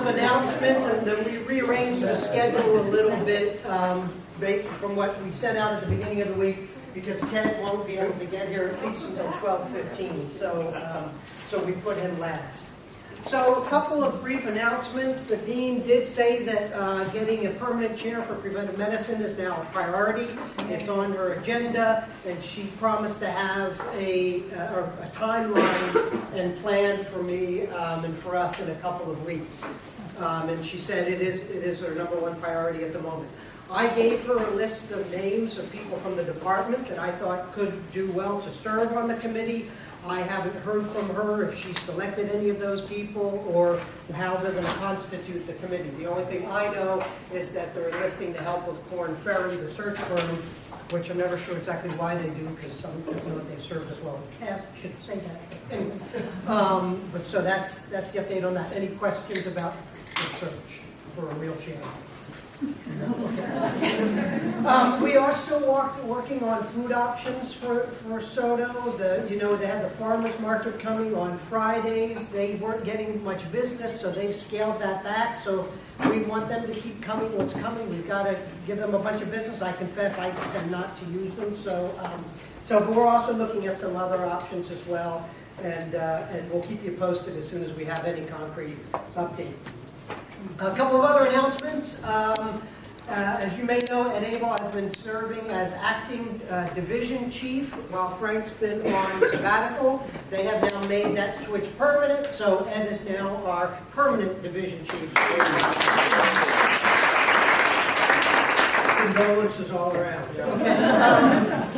of announcements, and then we rearranged the schedule a little bit from what we sent out at the beginning of the week, because Ted won't be able to get here at least until 12:15, so we put him last. So a couple of brief announcements. The dean did say that getting a permanent chair for preventive medicine is now a priority. It's on her agenda, and she promised to have a timeline and plan for me and for us in a couple of weeks. And she said it is her #1 priority at the moment. I gave her a list of names of people from the department that I thought could do well to serve on the committee. I haven't heard from her if she's selected any of those people or how they're going to constitute the committee. The only thing I know is that they're enlisting the help of Korn Ferry, the search firm, which I'm never sure exactly why they do, because some people know that they've served as well in the past. I shouldn't say that. But anyway, but so that's the update on that. Any questions about the search for a real chair? We are still working on food options for Soto. They had the farmers market coming on Fridays. They weren't getting much business, so they've scaled that back. So we want them to keep coming. What's coming? We've got to give them a bunch of business. I confess I tend not to use them. But we're also looking at some other options as well, and we'll keep you posted as soon as we have any concrete updates. A couple of other announcements. As you may know, Ed Abel has been serving as acting division chief while Frank's been on sabbatical. They have now made that switch permanent, so Ed is now our permanent division chief. Condolences all around.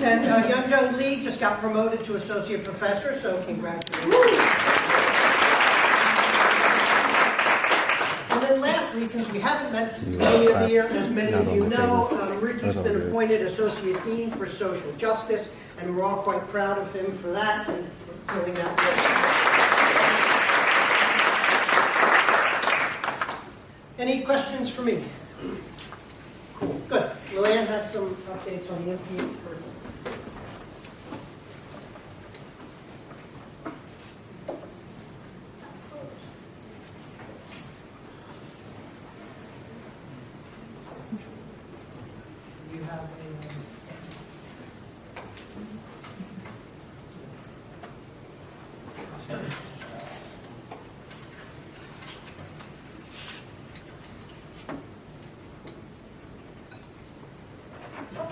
And Young Lee just got promoted to associate professor, so congratulations. And then lastly, since we haven't met this beginning of the year, as many of you know, Ricky's been appointed Associate Dean for Social Justice, and we're all quite proud of him for that and for filling that role. Any questions for me? Cool, good. Luann has some updates on the MP curriculum.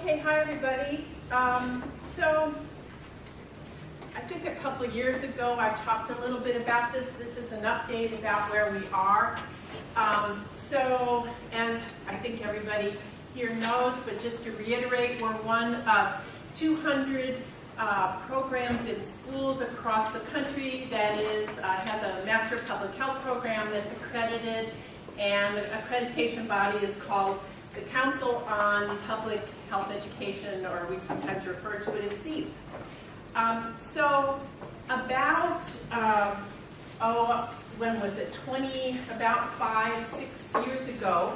Okay, hi everybody. So I think a couple of years ago I talked a little bit about this. This is an update about where we are. So as I think everybody here knows, but just to reiterate, we're one of 200 programs in schools across the country that has a Master of Public Health program that's accredited, and the accreditation body is called the Council on Public Health Education, or we sometimes refer to it as CEEP. So about, when was it, about 5-6 years ago,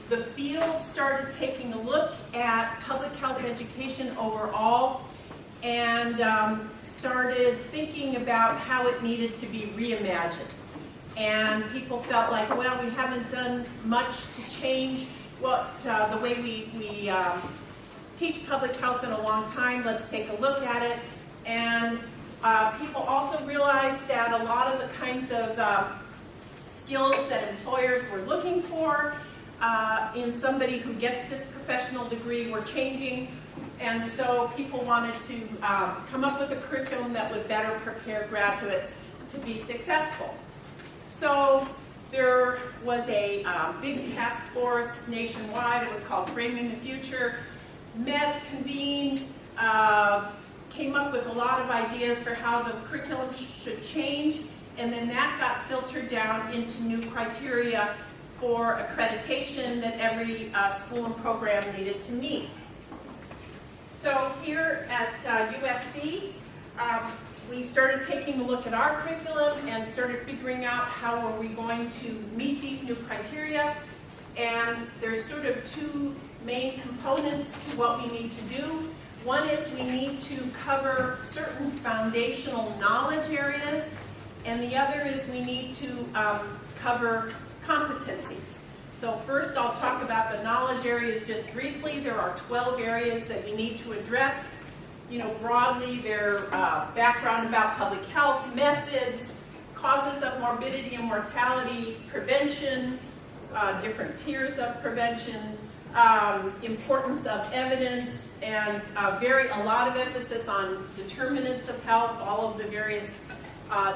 the field started taking a look at public health education overall and started thinking about how it needed to be reimagined. And people felt like, well, we haven't done much to change the way we teach public health in a long time. Let's take a look at it. And people also realized that a lot of the kinds of skills that employers were looking for in somebody who gets this professional degree were changing. And so people wanted to come up with a curriculum that would better prepare graduates to be successful. So there was a big task force nationwide. It was called Framing the Future. Met, convened, came up with a lot of ideas for how the curriculum should change, and then that got filtered down into new criteria for accreditation that every school and program needed to meet. So here at USC, we started taking a look at our curriculum and started figuring out how are we going to meet these new criteria. And there's sort of two main components to what we need to do. One is we need to cover certain foundational knowledge areas, and the other is we need to cover competencies. So first I'll talk about the knowledge areas just briefly. There are 12 areas that you need to address. Broadly, their background about public health, methods, causes of morbidity and mortality, prevention, different tiers of prevention, importance of evidence, and a lot of emphasis on determinants of health, all of the various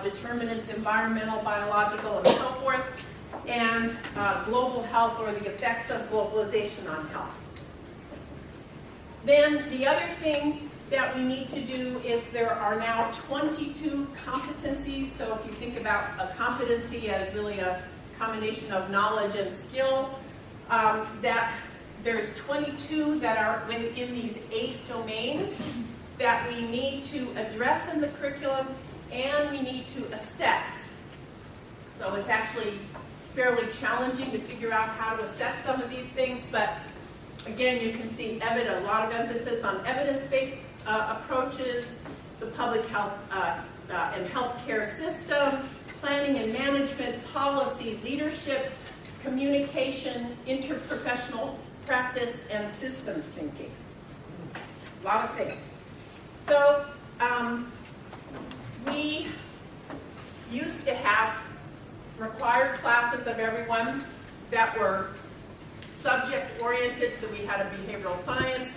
determinants, environmental, biological, and so forth, and global health, or the effects of globalization on health. Then the other thing that we need to do is there are now 22 competencies. So if you think about a competency as really a combination of knowledge and skill, that there's 22 that are within these 8 domains that we need to address in the curriculum and we need to assess. So it's actually fairly challenging to figure out how to assess some of these things, but again, you can see a lot of emphasis on evidence-based approaches, the public health and healthcare system, planning and management, policy, leadership, communication, interprofessional practice, and systems thinking. A lot of things. So we used to have required classes of everyone that were subject-oriented, so we had a behavioral science,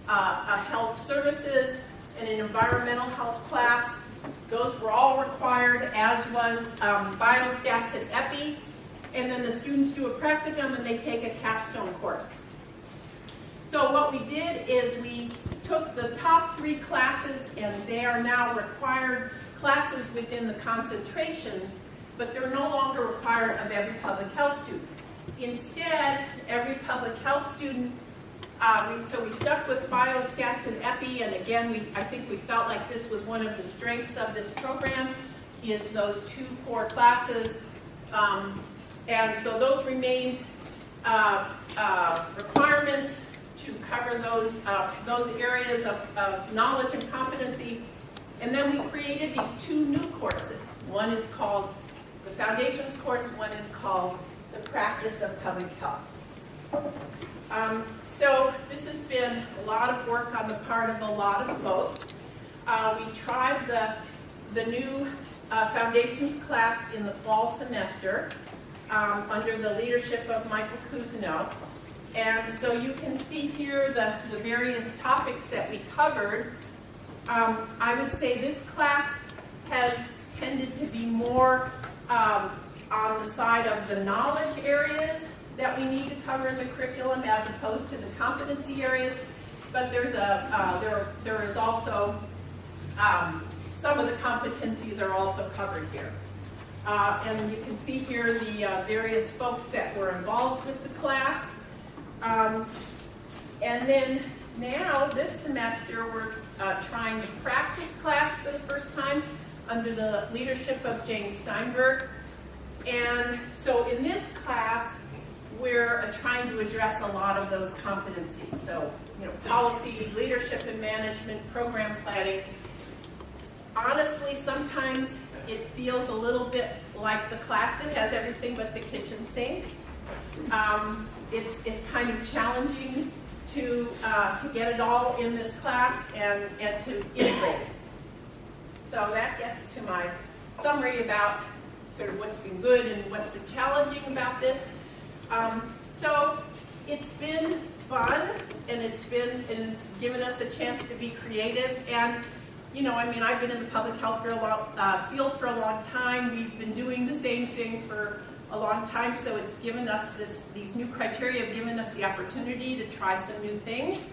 a health services, and an environmental health class. Those were all required, as was biostats and EPI, and then the students do a practicum and they take a capstone course. So what we did is we took the top 3 classes, and they are now required classes within the concentrations, but they're no longer required of every public health student. Instead, every public health student, so we stuck with biostats and EPI, and again, I think we felt like this was one of the strengths of this program, is those 2 core classes. And so those remained requirements to cover those areas of knowledge and competency. And then we created these 2 new courses. One is called the Foundations course, one is called the Practice of Public Health. So this has been a lot of work on the part of a lot of folks. We tried the new Foundations class in the fall semester under the leadership of Michael Cousineau. And so you can see here the various topics that we covered. I would say this class has tended to be more on the side of the knowledge areas that we need to cover in the curriculum as opposed to the competency areas. But there is also some of the competencies are also covered here. And you can see here the various folks that were involved with the class. And then now, this semester, we're trying the practice class for the first time under the leadership of James Steinberg. And so in this class, we're trying to address a lot of those competencies. So, policy, leadership and management, program planning. Honestly, sometimes it feels a little bit like the class that has everything but the kitchen sink. It's kind of challenging to get it all in this class and to integrate it. So that gets to my summary about sort of what's been good and what's been challenging about this. So it's been fun, and it's given us a chance to be creative. And I've been in the public health field for a long time. We've been doing the same thing for a long time, so it's given us these new criteria have given us the opportunity to try some new things.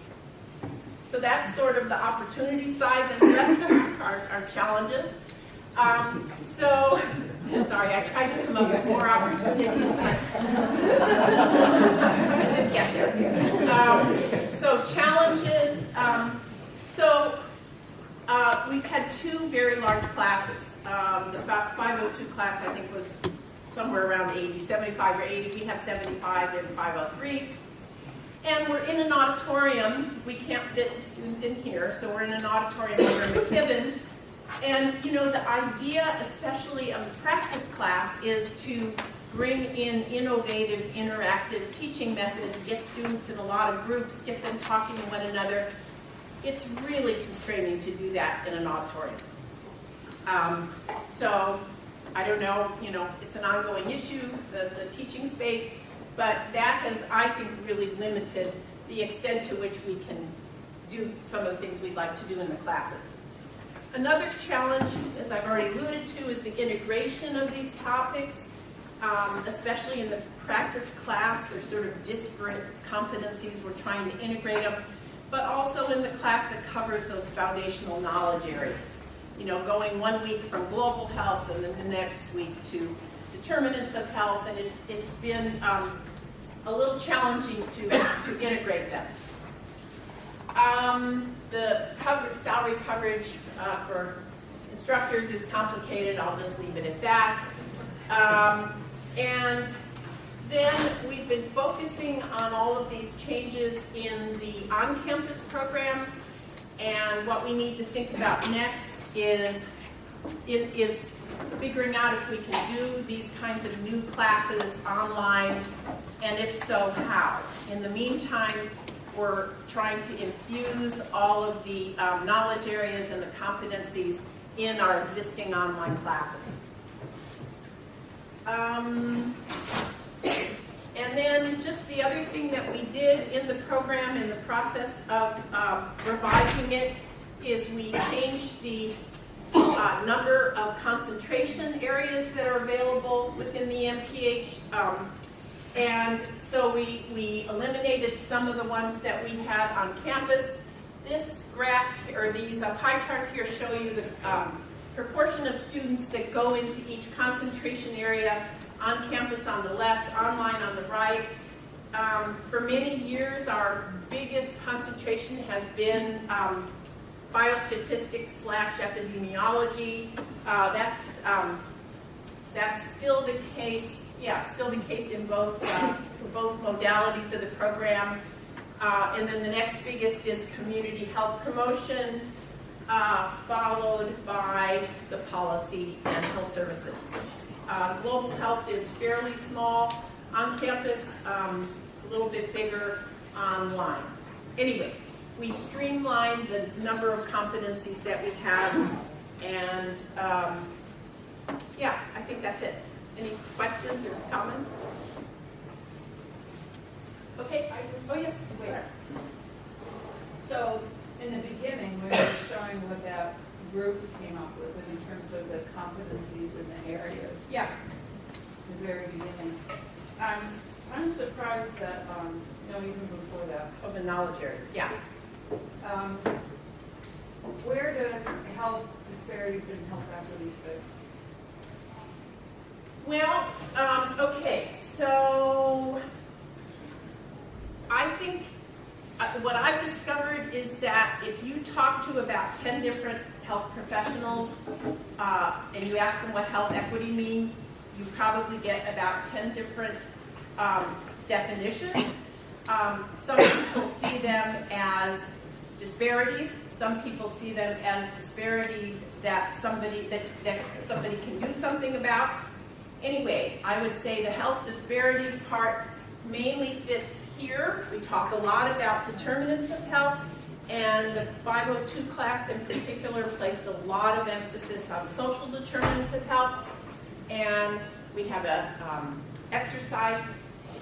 So that's sort of the opportunity side, and the rest are challenges. Sorry, I tried to come up with more opportunities. I did get there. So challenges. We've had 2 very large classes. The 502 class, I think, was somewhere around 80, 75 or 80. We have 75 in 503. And we're in an auditorium. We can't fit the students in here, so we're in an auditorium here in McKibben. And the idea, especially of the practice class, is to bring in innovative, interactive teaching methods, get students in a lot of groups, get them talking to one another. It's really constraining to do that in an auditorium. So I don't know, it's an ongoing issue, the teaching space, but that has, I think, really limited the extent to which we can do some of the things we'd like to do in the classes. Another challenge, as I've already alluded to, is the integration of these topics, especially in the practice class. They're sort of disparate competencies. We're trying to integrate them, but also in the class that covers those foundational knowledge areas. Going 1 week from global health and then the next week to determinants of health, and it's been a little challenging to integrate them. The salary coverage for instructors is complicated. I'll just leave it at that. And then we've been focusing on all of these changes in the on-campus program, and what we need to think about next is figuring out if we can do these kinds of new classes online, and if so, how. In the meantime, we're trying to infuse all of the knowledge areas and the competencies in our existing online classes. And then just the other thing that we did in the program in the process of revising it is we changed the number of concentration areas that are available within the MPH. And so we eliminated some of the ones that we had on campus. This graph, or these pie charts here, show you the proportion of students that go into each concentration area, on campus on the left, online on the right. For many years, our biggest concentration has been biostatistics / epidemiology. That's still the case. Yeah, still the case in both for both modalities of the program. And then the next biggest is community health promotion, followed by the policy and health services. Global health is fairly small on campus, a little bit bigger online. Anyway, we streamlined the number of competencies that we have, and yeah, I think that's it. Any questions or comments? Okay. Oh yes. Wait. So in the beginning, when you were showing what that group came up with in terms of the competencies in the areas. Yeah. The very beginning. I'm surprised that even before that. Of the knowledge areas. Yeah. Where does health disparities and health equity fit? Well, okay, so I think what I've discovered is that if you talk to about 10 different health professionals and you ask them what health equity means, you probably get about 10 different definitions. Some people see them as disparities. Some people see them as disparities that somebody can do something about. Anyway, I would say the health disparities part mainly fits here. We talk a lot about determinants of health, and the 502 class in particular placed a lot of emphasis on social determinants of health. And we have a exercise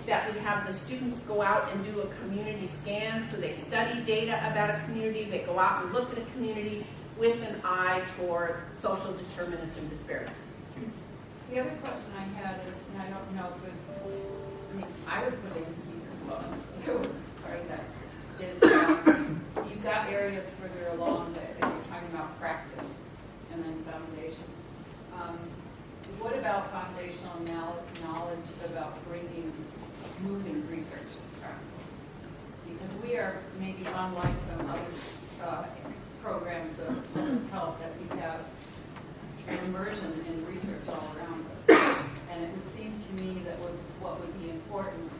that we have the students go out and do a community scan. So they study data about a community, they go out and look at a community with an eye toward social determinants and disparities. The other question I had is, and I don't know if I would put in key components, but it was part of that, is you've got areas further along that you're talking about practice and then foundations. What about foundational knowledge about moving research to practice? Because we are maybe unlike some other programs of health that we have an immersion in research all around us. And it would seem to me that what would be important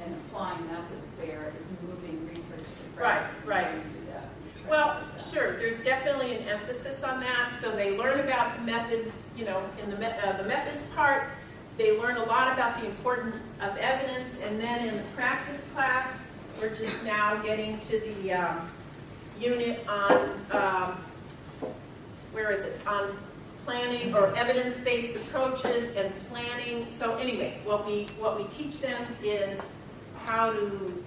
in applying methods there is moving research to practice. Right. And do that. Well, sure, there's definitely an emphasis on that. So they learn about methods, in the methods part. they learn a lot about the importance of evidence, and then in the practice class, we're just now getting to the unit on, where is it, on planning or evidence-based approaches and planning. So anyway, what we teach them is how to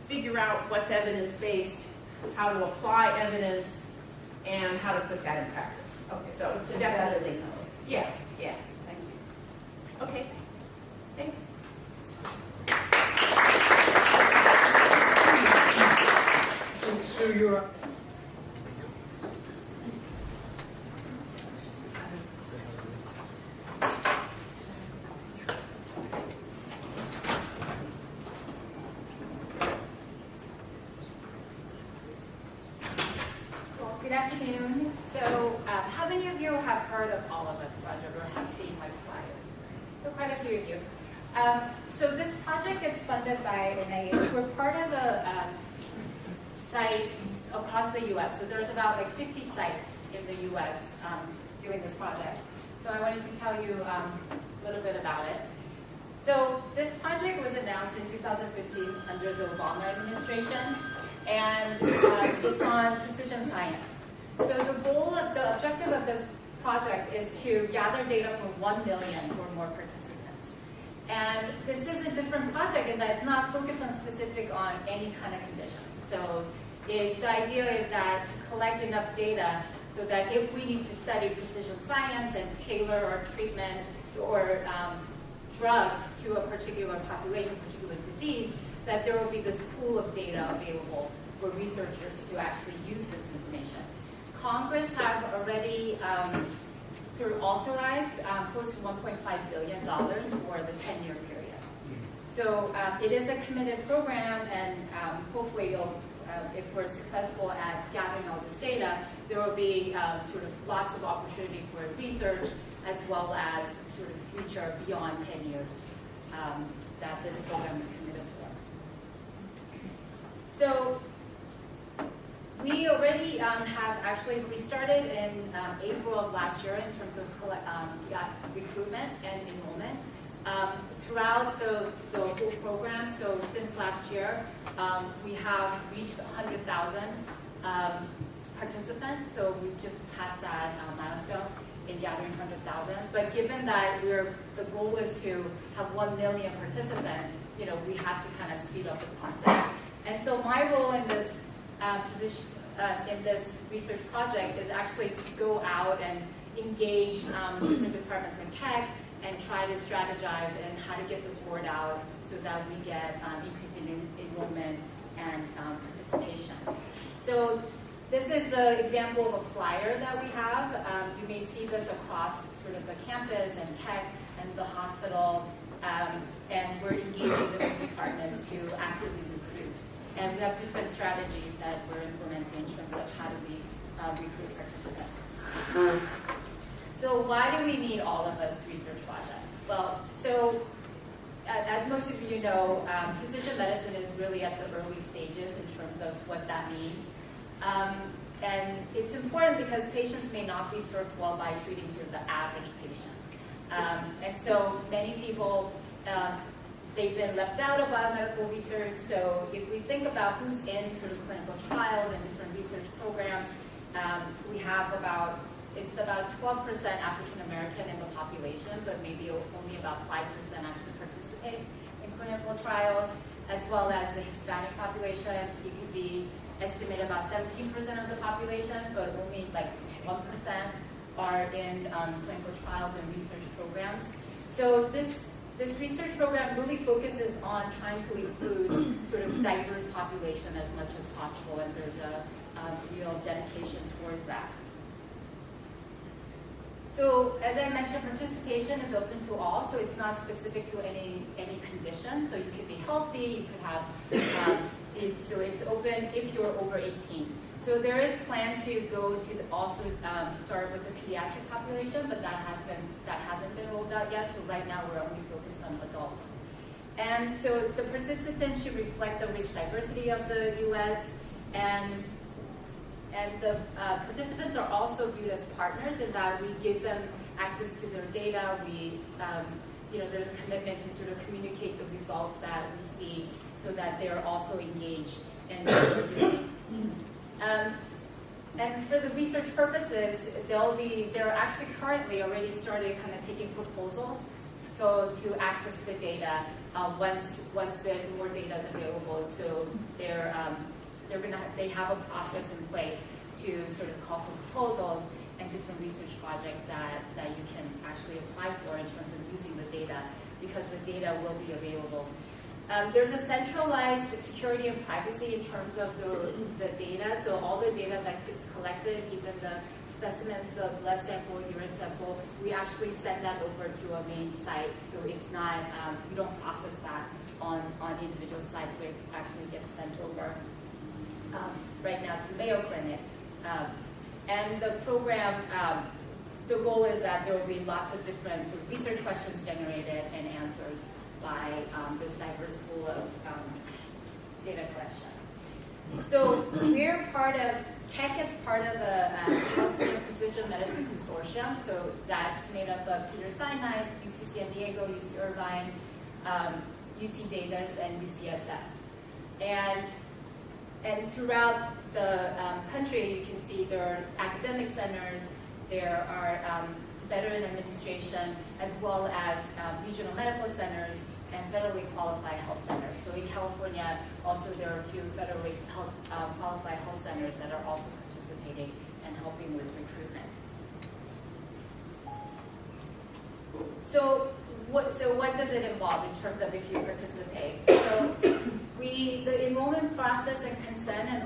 figure out what's evidence-based, how to apply evidence, and how to put that in practice. Okay, So it's definitely, embedded in those. yeah, thank you. Okay, thanks. And Sue, you're up. Well, good afternoon. So, how many of you have heard of All of Us project or have seen like flyers? So, quite a few of you. So, this project is funded by NIH. We're part of a site across the U.S. So, there's about like 50 sites in the U.S. Doing this project. So, I wanted to tell you a little bit about it. So, this project was announced in 2015 under the Obama administration. And it's on precision science. So the objective of this project is to gather data from 1 million or more participants. And this is a different project in that it's not focused on any kind of condition. So the idea is that to collect enough data so that if we need to study precision science and tailor our treatment or drugs to a particular population, particular disease, that there will be this pool of data available for researchers to actually use this information. Congress have already sort of authorized close to $1.5 billion for the 10-year period. So it is a committed program, and hopefully if we're successful at gathering all this data, there will be sort of lots of opportunity for research as well as sort of future beyond 10 years that this program is committed for. So we already we started in April of last year in terms of recruitment and enrollment. Throughout the whole program, so since last year, we have reached 100,000 participants, so we just passed that milestone in gathering 100,000. But given that the goal is to have 1 million participants, we have to kind of speed up the process. And so my role in this position, in this research project, is actually to go out and engage different departments in KEC and try to strategize and how to get this word out so that we get increasing enrollment and participation. So this is the example of a flyer that we have. You may see this across sort of the campus and KEC and the hospital, and we're engaging different departments to actively recruit. And we have different strategies that we're implementing in terms of how do we recruit participants. So why do we need All of Us research project? Well, so as most of you know, precision medicine is really at the early stages in terms of what that means. And it's important because patients may not be served well by treating sort of the average patient. And so many people, they've been left out of biomedical research. So if we think about who's in sort of clinical trials and different research programs, we have it's about 12% African American in the population, but maybe only about 5% actually participate in clinical trials, as well as the Hispanic population. It could be estimated about 17% of the population, but only like 1% are in clinical trials and research programs. So this research program really focuses on trying to include sort of diverse population as much as possible, and there's a real dedication towards that. So as I mentioned, participation is open to all, so it's not specific to any condition. So you could be healthy, you could have, so it's open if you're over 18. So there is plan to go to also start with the pediatric population, but that hasn't been rolled out yet. So right now we're only focused on adults. And so the participants should reflect the rich diversity of the U.S. and the participants are also viewed as partners in that we give them access to their data. We there's a commitment to sort of communicate the results that we see so that they're also engaged in what we're doing. And for the research purposes, they're actually currently already started kind of taking proposals, so to access the data once the more data is available. So they have a process in place to sort of call for proposals and different research projects that you can actually apply for in terms of using the data, because the data will be available. There's a centralized security and privacy in terms of the data. So all the data that gets collected, even the specimens, the blood sample, urine sample, we actually send that over to a main site. So it's not, we don't process that on individual sites, but it actually gets sent over right now to Mayo Clinic. And the program, the goal is that there will be lots of different sort of research questions generated and answers by this diverse pool of data collection. So we're part of, KEC is part of a California Precision Medicine Consortium. So that's made up of Cedars-Sinai, UC San Diego, UC Irvine, UC Davis, and UCSF. And throughout the country, you can see there are academic centers, there are veteran administration, as well as regional medical centers and federally qualified health centers. So in California, also there are a few federally qualified health centers that are also participating and helping with recruitment. So what does it involve in terms of if you participate? So the enrollment process and consent and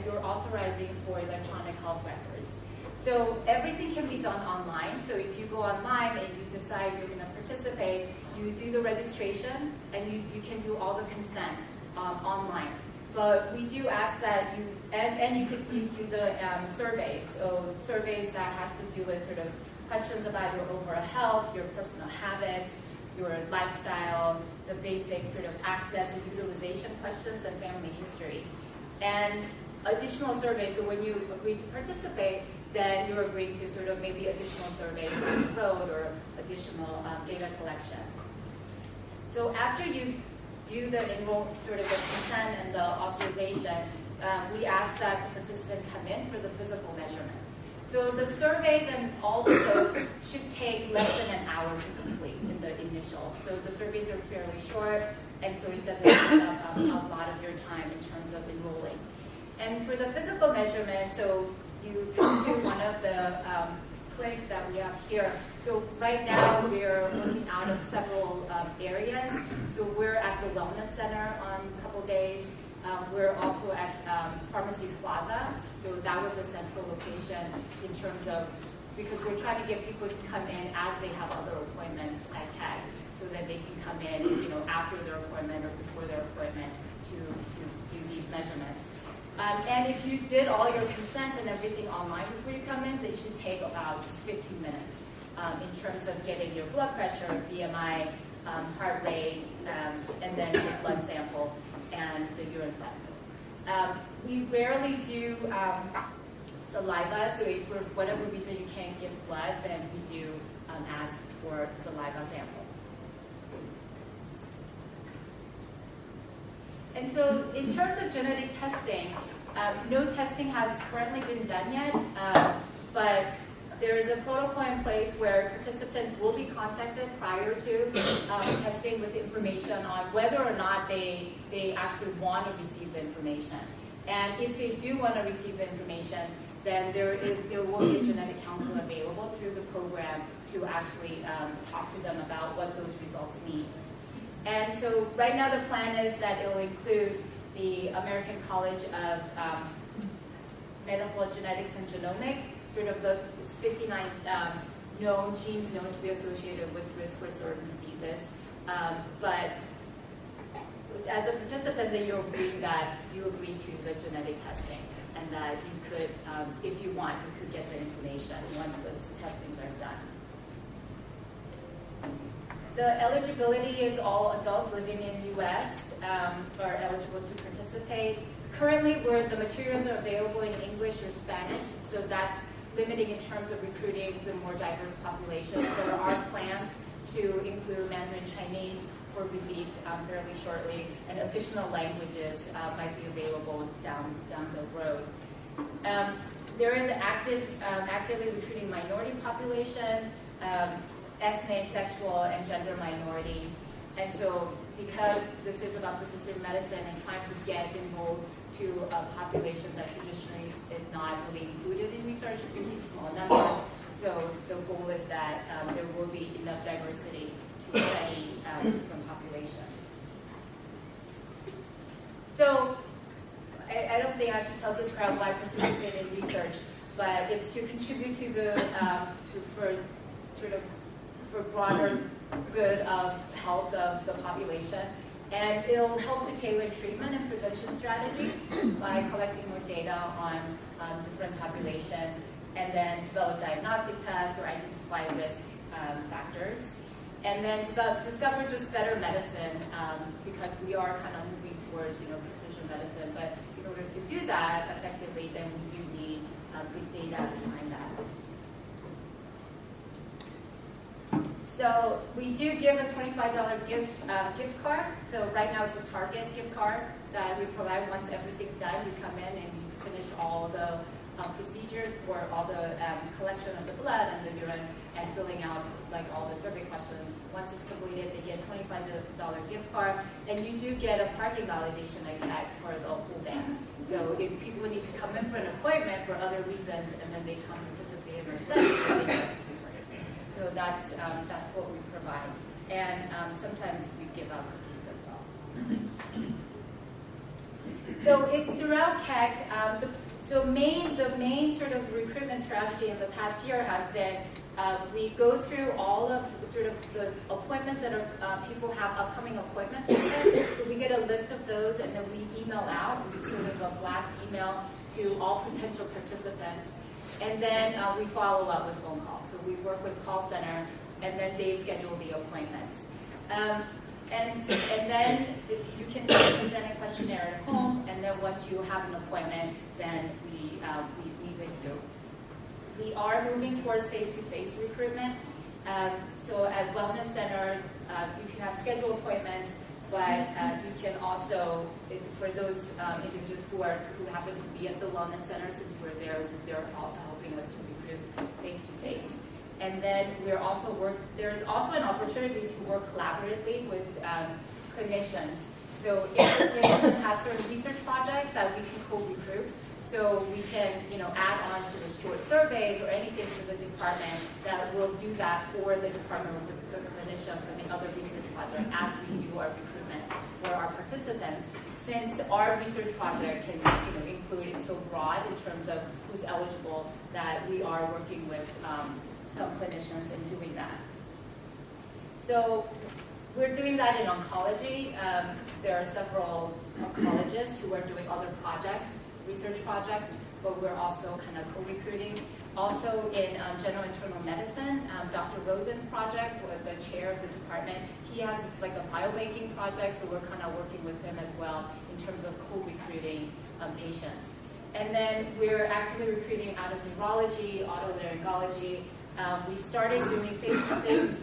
you're authorizing for electronic health records. So everything can be done online. So if you go online and you decide you're going to participate, you do the registration and you can do all the consent online. But we do ask that you do the surveys. So surveys that has to do with sort of questions about your overall health, your personal habits, your lifestyle, the basic sort of access and utilization questions, and family history. And additional surveys, so when you agree to participate, then you're agreeing to sort of maybe additional surveys on the road or additional data collection. So after you do the sort of the consent and the authorization, we ask that the participant come in for the physical measurements. So the surveys and all of those should take less than an hour to complete in the initial. So the surveys are fairly short, and so it doesn't take up a lot of your time in terms of enrolling. And for the physical measurement, so you come to one of the clinics that we have here. So right now we're looking out of several areas. So we're at the Wellness Center on a couple days. We're also at Pharmacy Plaza. So that was a central location in terms of, because we're trying to get people to come in as they have other appointments at CAG, so that they can come in, after their appointment or before their appointment to do these measurements. And if you did all your consent and everything online before you come in, it should take about just 15 minutes in terms of getting your blood pressure, BMI, heart rate, and then your blood sample and the urine sample. We rarely do saliva, so if for whatever reason you can't give blood, then we do ask for saliva sample. And so in terms of genetic testing, no testing has currently been done yet, but there is a protocol in place where participants will be contacted prior to testing with information on whether or not they actually want to receive the information. And if they do want to receive the information, then there will be a genetic counselor available through the program to actually talk to them about what those results mean. And so right now the plan is that it will include the American College of Medical Genetics and Genomics, sort of the 59 known genes known to be associated with risk for certain diseases. But as a participant, then you agree to the genetic testing, and that you could, if you want, you could get the information once those testings are done. The eligibility is all adults living in the U.S. Are eligible to participate. Currently, where the materials are available in English or Spanish, so that's limiting in terms of recruiting the more diverse population. There are plans to include Mandarin Chinese for release fairly shortly, and additional languages might be available down the road. There is actively recruiting minority population, ethnic, sexual, and gender minorities. And so because this is about precision medicine and trying to get enrolled to a population that traditionally is not really included in research due to small numbers, so the goal is that there will be enough diversity to study different populations. So I don't think I have to tell this crowd why I participate in research, but it's to contribute to the for broader good of health of the population, and it'll help to tailor treatment and prevention strategies by collecting more data on different population, and then develop diagnostic tests or identify risk factors, and then discover just better medicine because we are kind of moving towards precision medicine. But in order to do that effectively, then we do need good data behind that. So we do give a $25 gift card. So right now it's a Target gift card that we provide once everything's done. You come in and you finish all the procedure or all the collection of the blood and the urine and filling out like all the survey questions. Once it's completed, they get a $25 gift card, and you do get a parking validation again for the whole day. So if people need to come in for an appointment for other reasons and then they come participate in our study, they get a free card. So that's what we provide, and sometimes we give out cookies as well. So it's throughout Keck. The main sort of recruitment strategy in the past year has been we go through all of sort of the appointments that people have upcoming appointments. So we get a list of those, and then we email out sort of a blast email to all potential participants, and then we follow up with phone calls. So we work with call center, and then they schedule the appointments. And then you can present a questionnaire at home, and then once you have an appointment, then we meet with you. We are moving towards face-to-face recruitment. So at Wellness Center, you can have scheduled appointments, but you can also, for those individuals who happen to be at the Wellness Center, since we're there, they're also helping us to recruit face-to-face. And then there's also an opportunity to work collaboratively with clinicians. So if a clinician has sort of research project that we can co-recruit, so we can add on to the short surveys or anything for the department that will do that for the department or the clinician for the other research project as we do our recruitment for our participants. Since our research project can include it so broad in terms of who's eligible, that we are working with some clinicians in doing that. So we're doing that in oncology. There are several oncologists who are doing other projects, research projects, but we're also kind of co-recruiting. Also in general internal medicine, Dr. Rosen's project, with the chair of the department, he has like a biobanking project, so we're kind of working with him as well in terms of co-recruiting patients. And then we're actively recruiting out of neurology, otolaryngology. We started doing face-to-face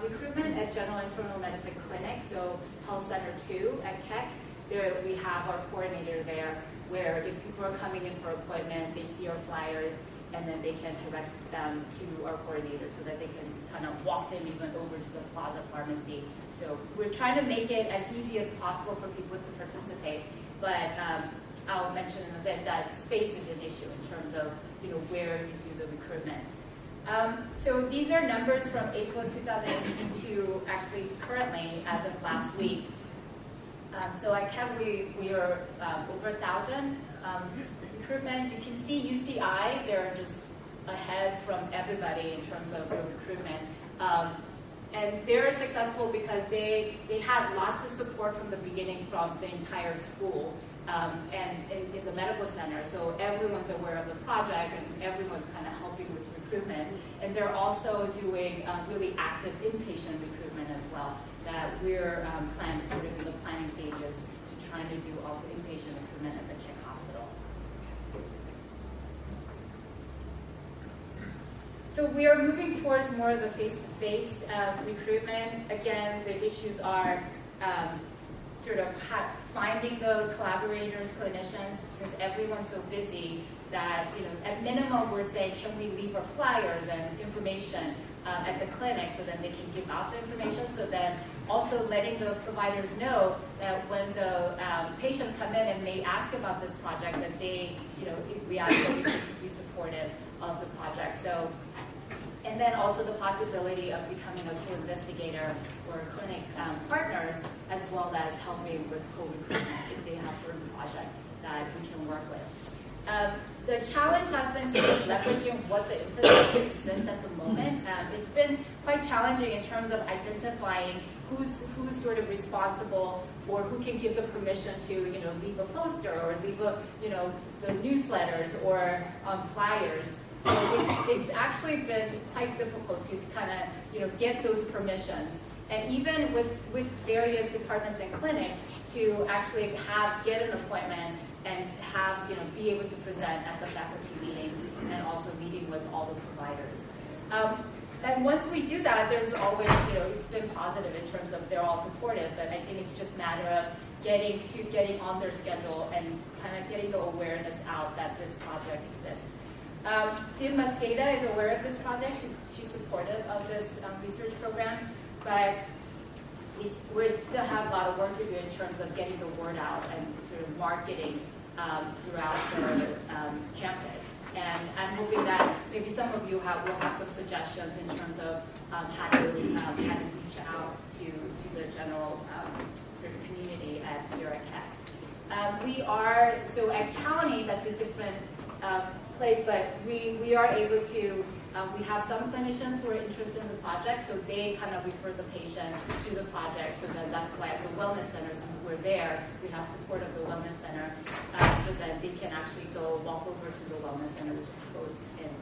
recruitment at General Internal Medicine Clinic, so Health Center 2 at Keck. There we have our coordinator there, where if people are coming in for appointment, they see our flyers, and then they can direct them to our coordinator so that they can kind of walk them even over to the Plaza Pharmacy. So we're trying to make it as easy as possible for people to participate, but I'll mention in a bit that space is an issue in terms of where you do the recruitment. So these are numbers from April 2018 to actually currently as of last week. So at Keck we are over 1,000 recruitment. You can see UCI, they're just ahead from everybody in terms of the recruitment. And they're successful because they had lots of support from the beginning from the entire school and in the medical center. So everyone's aware of the project and everyone's kind of helping with recruitment. And they're also doing really active inpatient recruitment as well, that we're planning sort of in the planning stages to trying to do also inpatient recruitment at the Keck Hospital. So we are moving towards more of the face-to-face recruitment. Again, the issues are sort of finding the collaborators, clinicians, since everyone's so busy that, at minimum we're saying, can we leave our flyers and information at the clinic so then they can give out the information. So then also letting the providers know that when the patients come in and they ask about this project, that they, we actually be supportive of the project. So, and then also the possibility of becoming a co-investigator or clinic partners, as well as helping with co-recruitment if they have certain projects that we can work with. The challenge has been sort of leveraging what the infrastructure exists at the moment. It's been quite challenging in terms of identifying who's sort of responsible or who can give the permission to leave a poster or leave a the newsletters or flyers. So it's actually been quite difficult to kind of get those permissions, and even with various departments and clinics to actually get an appointment and have be able to present at the faculty meetings and also meeting with all the providers. And once we do that, there's always it's been positive in terms of they're all supportive, but I think it's just a matter of getting on their schedule and kind of getting the awareness out that this project exists. Dib Mosqueda is aware of this project. She's supportive of this research program, but we still have a lot of work to do in terms of getting the word out and sort of marketing throughout the campus. And I'm hoping that maybe some of you will have some suggestions in terms of how to reach out to the general sort of community here at Keck. So at County, that's a different place, but we are able to, we have some clinicians who are interested in the project, so they kind of refer the patient to the project, so then that's why at the Wellness Center, since we're there, we have support of the Wellness Center, so that they can actually go walk over to the Wellness Center, which is close in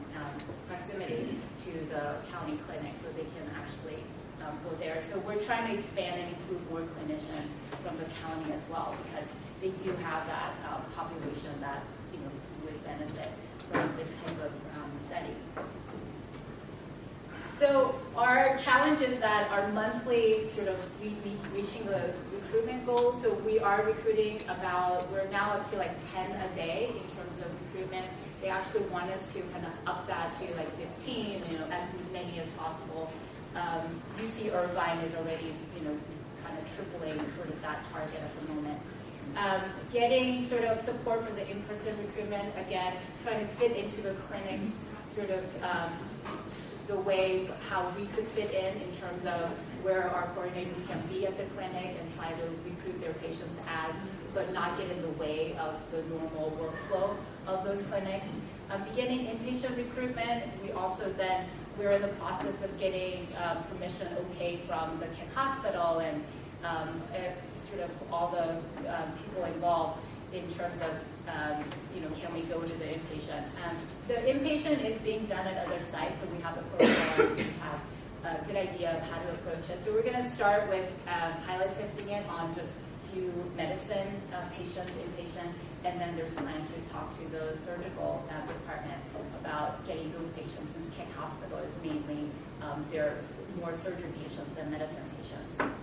proximity to the county clinic, so they can actually go there. So we're trying to expand and include more clinicians from the county as well, because they do have that population that would benefit from this type of study. So our challenge is that our monthly sort of reaching the recruitment goals. So we are recruiting we're now up to like 10 a day in terms of recruitment. They actually want us to kind of up that to like 15, as many as possible. UC Irvine is already, kind of tripling sort of that target at the moment. Getting sort of support for the in-person recruitment, again, trying to fit into the clinics, sort of the way how we could fit in terms of where our coordinators can be at the clinic and try to recruit their patients but not get in the way of the normal workflow of those clinics. Beginning inpatient recruitment, we're in the process of getting permission from the Keck Hospital and sort of all the people involved in terms of, can we go to the inpatient? The inpatient is being done at other sites, so we have a program, we have a good idea of how to approach it. So we're going to start with pilot testing it on just few medicine patients, inpatient, and then there's a plan to talk to the surgical department about getting those patients, since Keck Hospital is mainly, they're more surgery patients than medicine patients.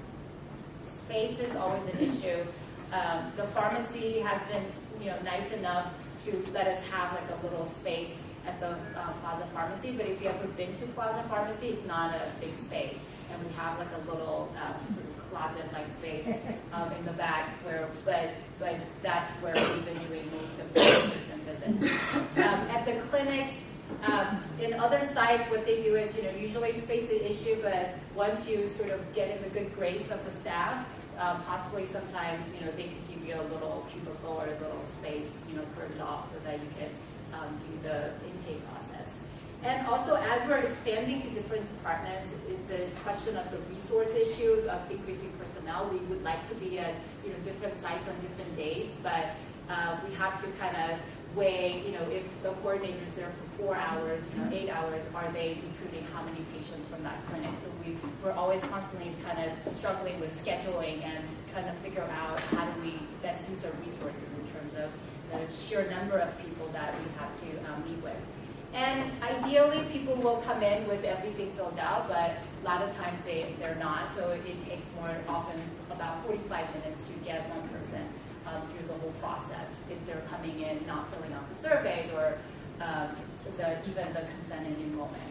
Space is always an issue. The pharmacy has been, nice enough to let us have like a little space at the Plaza Pharmacy, but if you've ever been to Plaza Pharmacy, it's not a big space. And we have like a little sort of closet-like space in the back but that's where we've been doing most of the in-person visits. At the clinics, in other sites, what they do is, usually space is an issue, but once you sort of get in the good grace of the staff, possibly sometime, they could give you a little cubicle or a little space, curved off so that you can do the intake process. And also, as we're expanding to different departments, it's a question of the resource issue of increasing personnel. We would like to be at, different sites on different days, but we have to kind of weigh, if the coordinator's there for 4 hours, 8 hours, are they recruiting how many patients from that clinic? So we're always constantly kind of struggling with scheduling and trying to figure out how do we best use our resources in terms of the sheer number of people that we have to meet with. And ideally, people will come in with everything filled out, but a lot of times they're not. So it takes more often about 45 minutes to get one person through the whole process if they're coming in not filling out the surveys or even the consent and enrollment.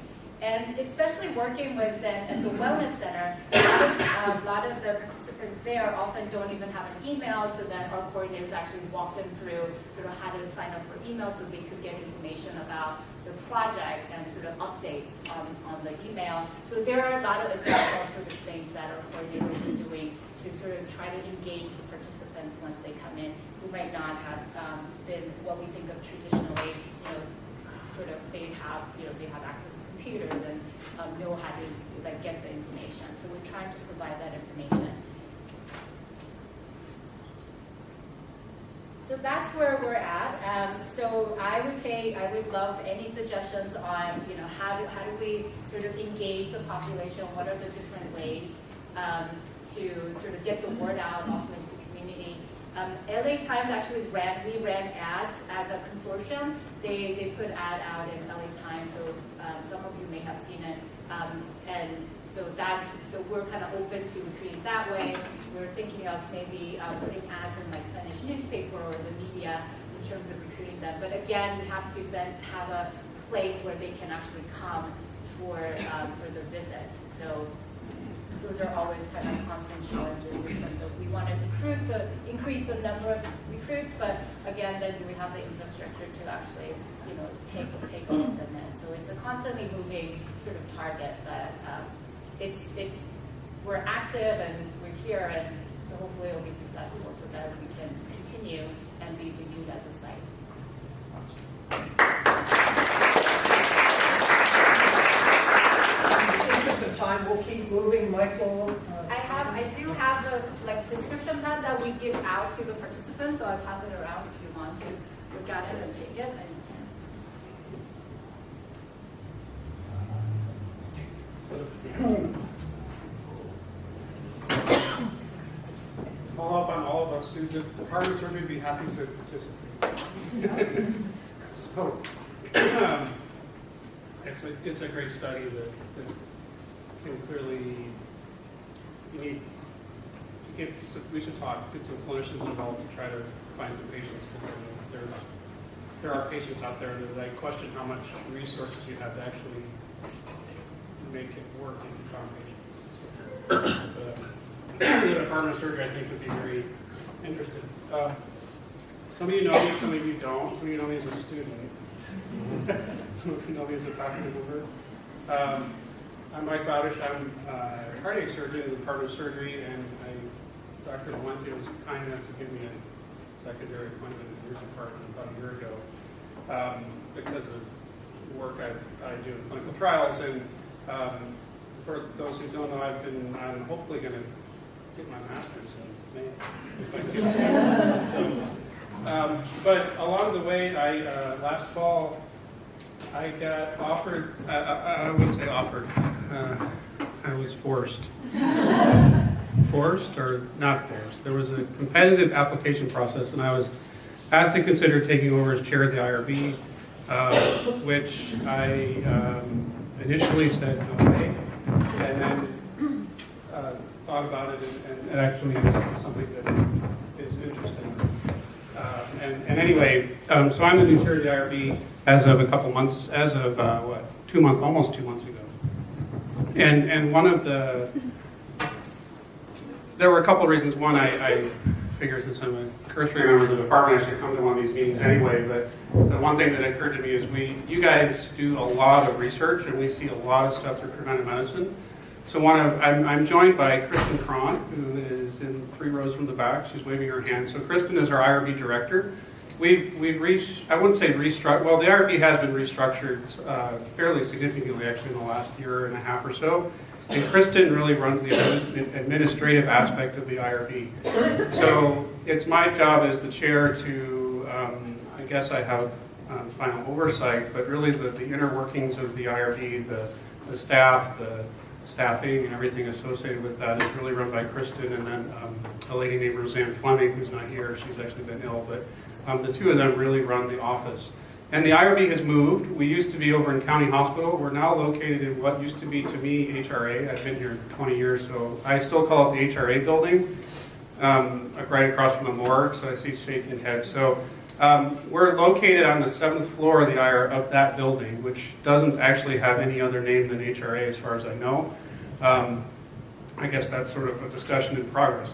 And especially working with them at the Wellness Center, a lot of the participants there often don't even have an email, so then our coordinators actually walk them through sort of how to sign up for email so they could get information about the project and sort of updates on the email. So there are a lot of additional sort of things that our coordinators are doing to sort of try to engage the participants once they come in who might not have been what we think of traditionally, sort of they have access to computers and know how to get the information. So we're trying to provide that information. So that's where we're at. So I would love any suggestions on how do we sort of engage the population? What are the different ways to sort of get the word out also into community? LA Times actually we ran ads as a consortium. They put ad out in LA Times, so some of you may have seen it. And so we're kind of open to recruiting that way. We're thinking of maybe putting ads in like Spanish newspaper or the media in terms of recruiting them. But again, we have to then have a place where they can actually come for the visits. So those are always kind of constant challenges in terms of we want to increase the number of recruits, but again, then do we have the infrastructure to actually, take all of them in? So it's a constantly moving sort of target, but we're active and we're here, and so hopefully it'll be successful so that we can continue and be renewed as a site. Of time, we'll keep moving. Michael? I do have the prescription pad that we give out to the participants, so I'll pass it around if you want to look at it and take it. And follow up on all of us. The Department of Surgery would be happy to participate. So it's a great study that can clearly, we should get some clinicians involved to try to find some patients. There are patients out there that question how much resources you have to actually make it work if you found patients. The Department of Surgery, I think, would be very interested. Some of you know me, some of you don't. Some of you know me as a student. Some of you know me as a faculty member. I'm Mike Bowdish. I'm a cardiac surgeon in the Department of Surgery, and Dr. Valente was kind enough to give me a secondary appointment in the nursing department about a year ago because of the work I do in clinical trials. And for those who don't know, I'm hopefully going to get my master's in May, if I can get it. But along the way, last fall, I got offered, I wouldn't say offered, I was forced. Forced or not forced. There was a competitive application process, and I was asked to consider taking over as chair of the IRB, which I initially said no way, and then thought about it, and it actually is something that is interesting. And anyway, so I'm the new chair of the IRB as of a couple months, as of almost 2 months ago. And one of there were a couple of reasons. One, I figured since I'm a cursory member of the department, I should come to one of these meetings anyway. But the one thing that occurred to me is you guys do a lot of research, and we see a lot of stuff through preventive medicine. So I'm joined by Kristen Cron, who is in 3 rows from the back. She's waving her hand. So Kristen is our IRB director. I wouldn't say restructured. Well, the IRB has been restructured fairly significantly, actually, in the last year and a half or so. And Kristen really runs the administrative aspect of the IRB. So it's my job as the chair to, I guess I have final oversight, but really the inner workings of the IRB, the staff, the staffing, and everything associated with that is really run by Kristen, and then a lady named Roseanne Fleming, who's not here. She's actually been ill, but the two of them really run the office. And the IRB has moved. We used to be over in County Hospital. We're now located in what used to be, to me, HRA. I've been here 20 years, so I still call it the HRA building, right across from the morgue, so I see shaking heads. So we're located on the 7th floor of of that building, which doesn't actually have any other name than HRA as far as I know. I guess that's sort of a discussion in progress.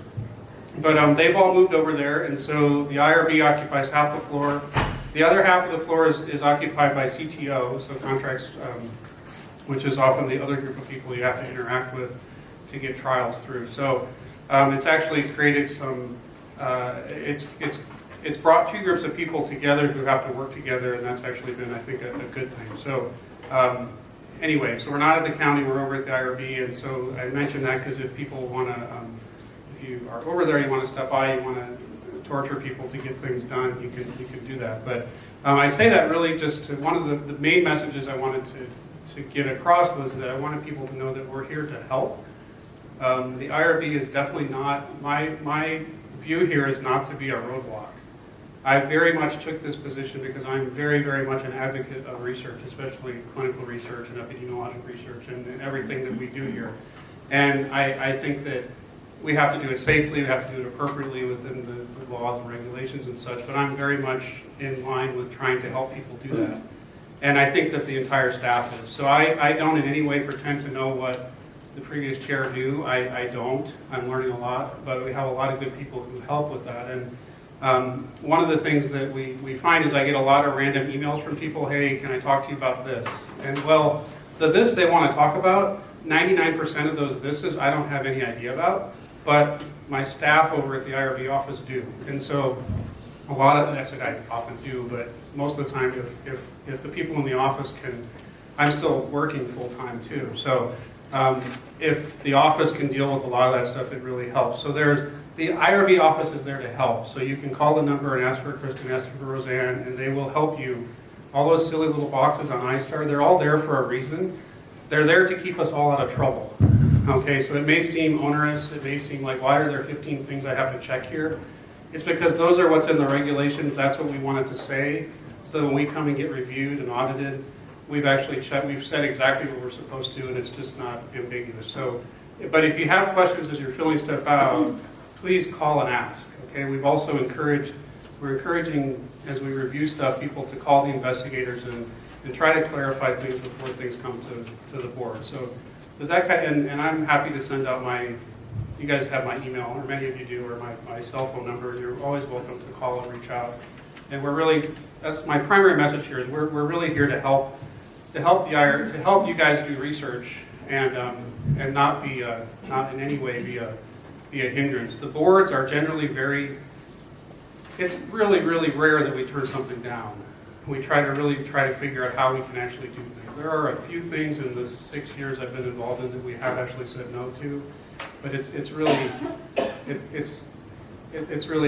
But they've all moved over there, and so the IRB occupies half the floor. The other half of the floor is occupied by CTO, so contracts, which is often the other group of people you have to interact with to get trials through. So it's actually created some, it's brought two groups of people together who have to work together, and that's actually been, I think, a good thing. So anyway, so we're not at the county, we're over at the IRB, and so I mentioned that because if people want to, if you are over there, you want to stop by, you want to torture people to get things done, you can do that. But I say that really just to, one of the main messages I wanted to get across was that I wanted people to know that we're here to help. The IRB is definitely not, my view here is not to be a roadblock. I very much took this position because I'm very, very much an advocate of research, especially clinical research and epidemiologic research and everything that we do here. And I think that we have to do it safely, we have to do it appropriately within the laws and regulations and such, but I'm very much in line with trying to help people do that. And I think that the entire staff is. So I don't in any way pretend to know what the previous chair knew. I don't. I'm learning a lot, but we have a lot of good people who help with that. And one of the things that we find is I get a lot of random emails from people, hey, can I talk to you about this? And well, the this they want to talk about, 99% of those thises I don't have any idea about. But my staff over at the IRB office do. And so a lot of, actually I often do, but most of the time if the people in the office can, I'm still working full time too. So if the office can deal with a lot of that stuff, it really helps. So the IRB office is there to help. So you can call the number and ask for Kristen, ask for Roseanne, and they will help you. All those silly little boxes on iStar, they're all there for a reason. They're there to keep us all out of trouble. Okay, so it may seem onerous, it may seem like, why are there 15 things I have to check here? It's because those are what's in the regulations, that's what we wanted to say, so when we come and get reviewed and audited, we've actually checked, we've said exactly what we're supposed to, and it's just not ambiguous. So, but if you have questions as you're filling stuff out, please call and ask, okay? We've also we're encouraging, as we review stuff, people to call the investigators and try to clarify things before things come to the board. So, does that kind and I'm happy to send out you guys have my email, or many of you do, or my cell phone number. You're always welcome to call and reach out. And that's my primary message here, is we're really here to help you guys do research and not in any way be a hindrance. The boards are generally it's really, really rare that we turn something down. We try to figure out how we can actually do things. There are a few things in the 6 years I've been involved in that we have actually said no to, but it's really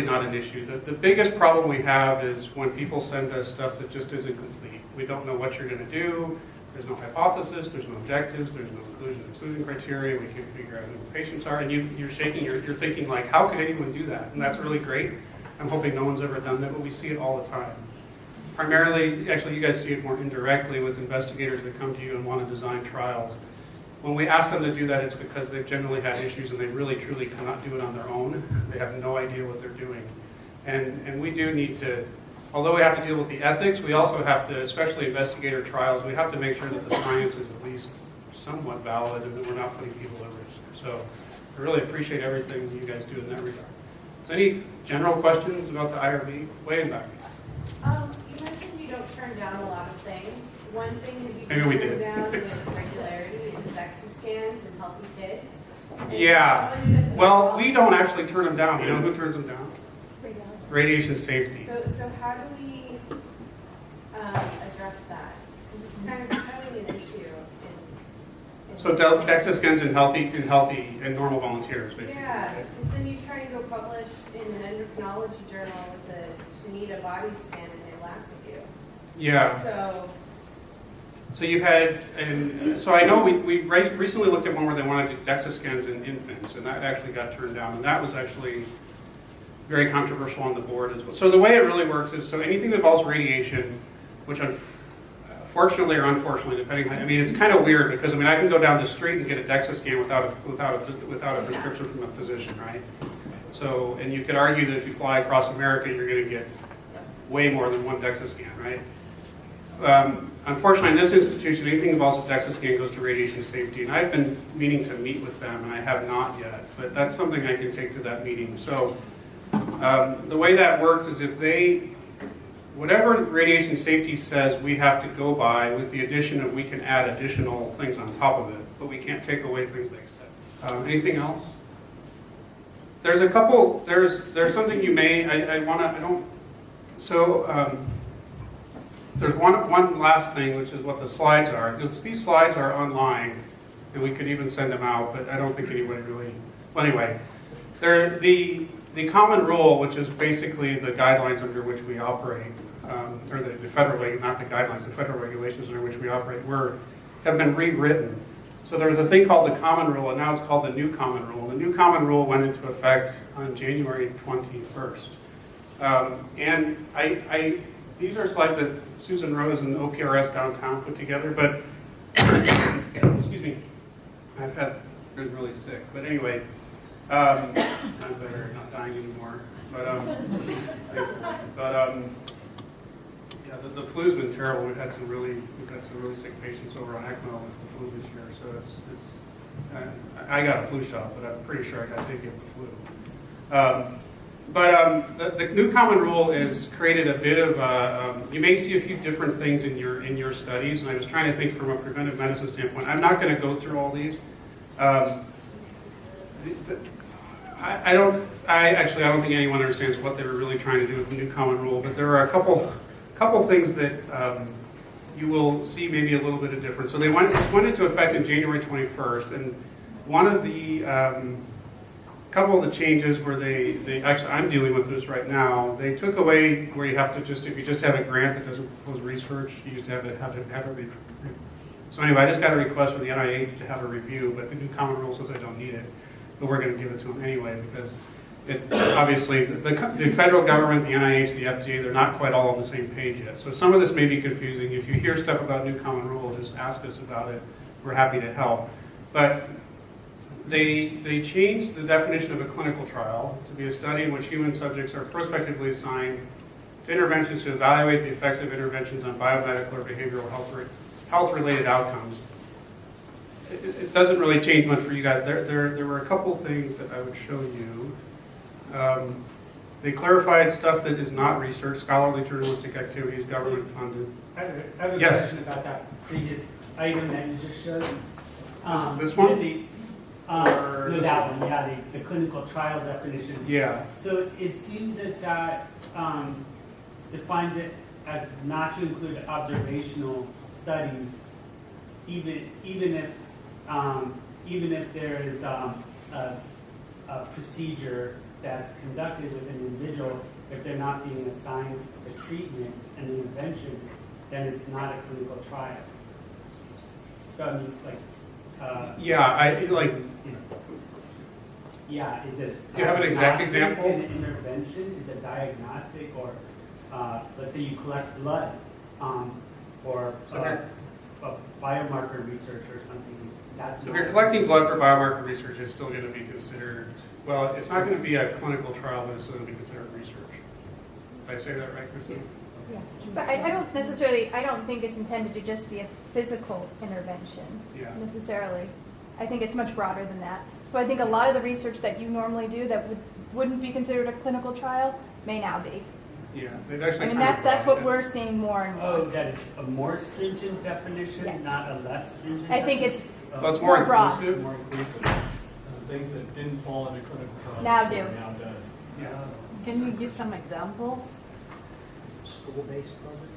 not an issue. The biggest problem we have is when people send us stuff that just isn't complete. We don't know what you're going to do. There's no hypothesis. There's no objectives. There's no inclusion and exclusion criteria. We can't figure out who the patients are. And you're shaking. You're thinking like, how could anyone do that? And that's really great. I'm hoping no one's ever done that, but we see it all the time. Primarily, actually, you guys see it more indirectly with investigators that come to you and want to design trials. When we ask them to do that, it's because they've generally had issues and they really, truly cannot do it on their own. They have no idea what they're doing. And we do need to, although we have to deal with the ethics, we also have to, especially investigator trials, we have to make sure that the science is at least somewhat valid and that we're not putting people at risk. So I really appreciate everything you guys do in that regard. So any general questions about the IRB? Way in back. You mentioned you don't turn down a lot of things. One thing that you Maybe we turn did. down with regularity is DEXA scans and healthy kids. And Yeah. someone who doesn't Well, have we don't actually turn them down. You know who turns them down? Radiation safety. So how do we address that? Because it's kind of becoming an issue. So DEXA scans in healthy and normal volunteers, basically. Yeah, because then you try and go publish in an endocrinology journal with a Tanita body scan and they laugh at you. Yeah. So you've had, and so I know we recently looked at one where they wanted to do DEXA scans in infants, and that actually got turned down, and that was actually very controversial on the board as well. So the way it really works is, so anything that involves radiation, which fortunately or unfortunately, depending, I mean, it's kind of weird because, I mean, I can go down the street and get a DEXA scan without a prescription from a physician, right? So, and you could argue that if you fly across America, you're going to get way more than one DEXA scan, right? Unfortunately, in this institution, anything involves a DEXA scan goes to radiation safety, and I've been meaning to meet with them, and I have not yet, but that's something I can take to that meeting. So the way that works is if whatever radiation safety says we have to go by, with the addition of we can add additional things on top of it, but we can't take away things they said. Anything else? There's a couple, there's something you may, there's one last thing, which is what the slides are. These slides are online, and we could even send them out, but I don't think anybody really, well anyway, they're the common rule, which is basically the guidelines under which we operate, or the federal, not the guidelines, the federal regulations under which we operate, have been rewritten. So there was a thing called the common rule, and now it's called the new common rule. The new common rule went into effect on January 21st. And these are slides that Susan Rose and OPRS downtown put together, but, excuse me, I've been really sick. But anyway, I'm better, not dying anymore. Yeah, the flu's been terrible. We've had some really sick patients over on ECMO with the flu this year. So I got a flu shot, but I'm pretty sure I did get the flu. The new common rule is created a bit of you may see a few different things in your studies, and I was trying to think from a preventive medicine standpoint. I'm not going to go through all these. I don't think anyone understands what they were really trying to do with the new common rule, but there are a couple things that you will see maybe a little bit of difference. So this went into effect in January 21st, and one of the couple of the changes where they actually, I'm dealing with this right now. They took away where you have to if you just have a grant that doesn't propose research, you used to have it reviewed. So anyway, I just got a request from the NIH to have a review, but the new common rule says I don't need it. But we're going to give it to them anyway because obviously the federal government, the NIH, the FDA, they're not quite all on the same page yet. So some of this may be confusing. If you hear stuff about new common rule, just ask us about it. We're happy to help. But they changed the definition of a clinical trial to be a study in which human subjects are prospectively assigned to interventions to evaluate the effects of interventions on biomedical or behavioral health-related outcomes. It doesn't really change much for you guys. There were a couple things that I would show you. They clarified stuff that is not research, scholarly journalistic activities, government funded. I have a question about that previous item that you just showed. This one? No, that one, yeah, the clinical trial definition. Yeah. So it seems that defines it as not to include observational studies, even if there is a procedure that's conducted with an individual, if they're not being assigned the treatment and the intervention, then it's not a clinical trial. So I mean, is it? Do you have an exact example? An intervention is a diagnostic, or let's say you collect blood for a biomarker research or something. So if you're collecting blood for biomarker research, it's still going to be considered, well, it's not going to be a clinical trial, but it's still going to be considered research. Did I say that right, Christine? Yeah, but I don't think it's intended to just be a physical intervention necessarily. I think it's much broader than that. So I think a lot of the research that you normally do that wouldn't be considered a clinical trial may now be. Yeah, they've actually. I mean, that's what we're seeing more and more. Oh, that is a more stringent definition, Yes. not a less stringent. I think it's Well, it's more broad. inclusive. more inclusive. Things that didn't fall into clinical trials. Now do. Now does. Yeah. Can you give some examples? School-based program?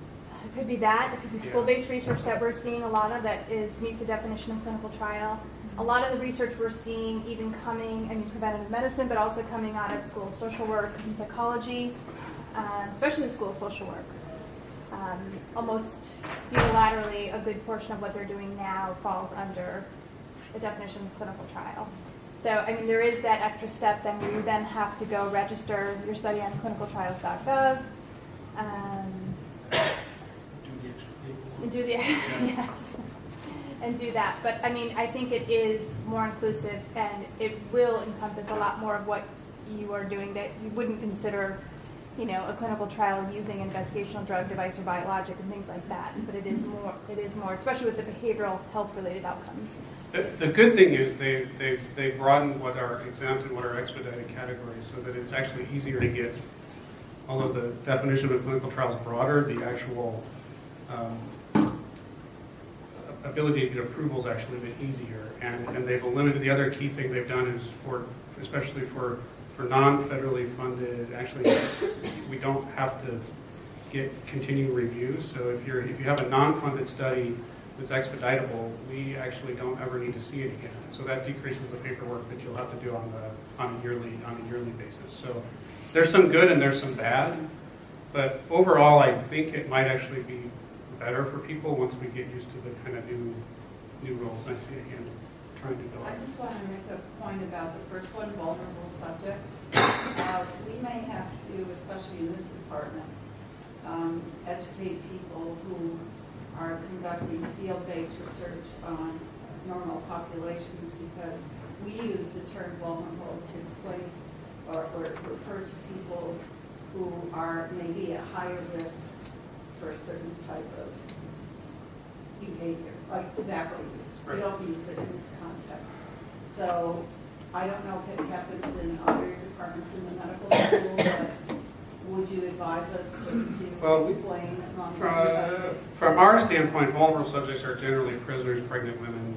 It could be that. It could be school-based research that we're seeing a lot of that meets the definition of clinical trial. A lot of the research we're seeing even coming, preventive medicine, but also coming out of school of social work and psychology, especially the school of social work. Almost unilaterally, a good portion of what they're doing now falls under the definition of clinical trial. So, there is that extra step then where you then have to go register your study on clinicaltrials.gov. extra paperwork. And do the, yes, and do that. But I mean, I think it is more inclusive and it will encompass a lot more of what you are doing that you wouldn't consider, you know, a clinical trial using investigational drug, device, or biologic and things like that. But it is more, especially with the behavioral health related outcomes. The good thing is they broadened what are exempt and what are expedited categories so that it's actually easier to get, although the definition of a clinical trial is broader, the actual ability to get approval is actually a bit easier. And they've eliminated, the other key thing they've done is especially for non-federally funded, actually we don't have to get continuing reviews. So if you have a non-funded study that's expeditable, we actually don't ever need to see it again. So that decreases the paperwork that you'll have to do on a yearly basis. So there's some good and there's some bad, but overall I think it might actually be better for people once we get used to the kind of new rules. And I see a hand trying to go. I just want to make a point about the first one, vulnerable subject. We may have to, especially in this department, educate people who are conducting field-based research on normal populations because we use the term vulnerable to explain or refer to people who are maybe at higher risk for a certain type of behavior, like tobacco use. We don't use it in this context. So I don't know if it happens in other departments in the medical school, but would you advise us just to explain From our standpoint, vulnerable subjects are generally prisoners, pregnant women,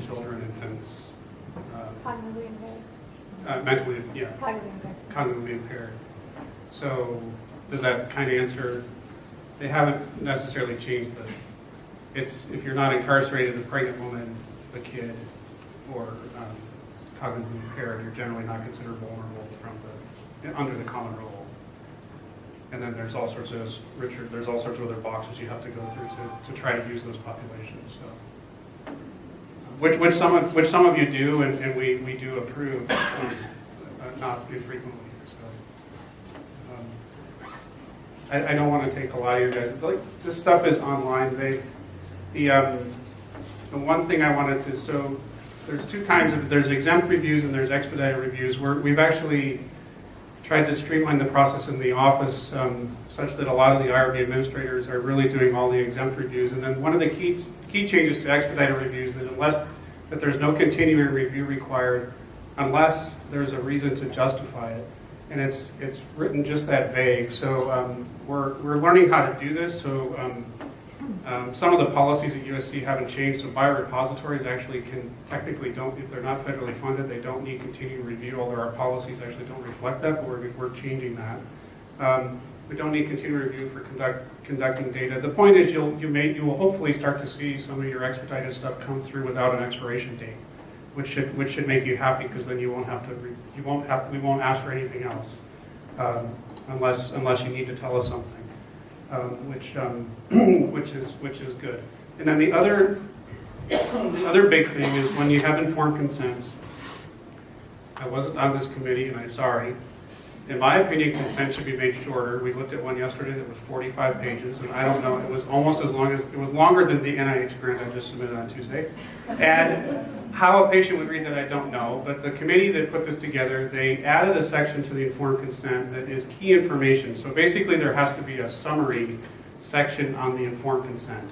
children, infants, Cognitively impaired. mentally, Cognitively impaired. cognitively impaired. So does that kind of answer? They haven't necessarily changed if you're not incarcerated, a pregnant woman, a kid, or cognitively impaired, you're generally not considered vulnerable under the common rule. And then there's all sorts of, Richard, there's all sorts of other boxes you have to go through to try to use those populations. So, which some of you do, and we do approve, not infrequently. So, I don't want to take a lot of you guys. Like, this stuff is online. The one thing I wanted to, so there's two kinds of, there's exempt reviews and there's expedited reviews. We've actually tried to streamline the process in the office such that a lot of the IRB administrators are really doing all the exempt reviews. And then one of the key changes to expedited reviews that there's no continuing review required unless there's a reason to justify it. And it's written just that vague. So we're learning how to do this. So some of the policies at USC haven't changed. So biorepositories actually technically don't, if they're not federally funded, they don't need continuing review, although our policies actually don't reflect that, but we're changing that. We don't need continuing review for conducting data. The point is you will hopefully start to see some of your expedited stuff come through without an expiration date, which should make you happy, because then you won't have to, we won't ask for anything else unless you need to tell us something. Which is good. And then the other big thing is when you have informed consents. I wasn't on this committee, and I'm sorry. In my opinion, consent should be made shorter. We looked at one yesterday that was 45 pages, and I don't know, it was almost as long as, it was longer than the NIH grant I just submitted on Tuesday. And how a patient would read that, I don't know. But the committee that put this together, they added a section to the informed consent that is key information. So basically there has to be a summary section on the informed consent.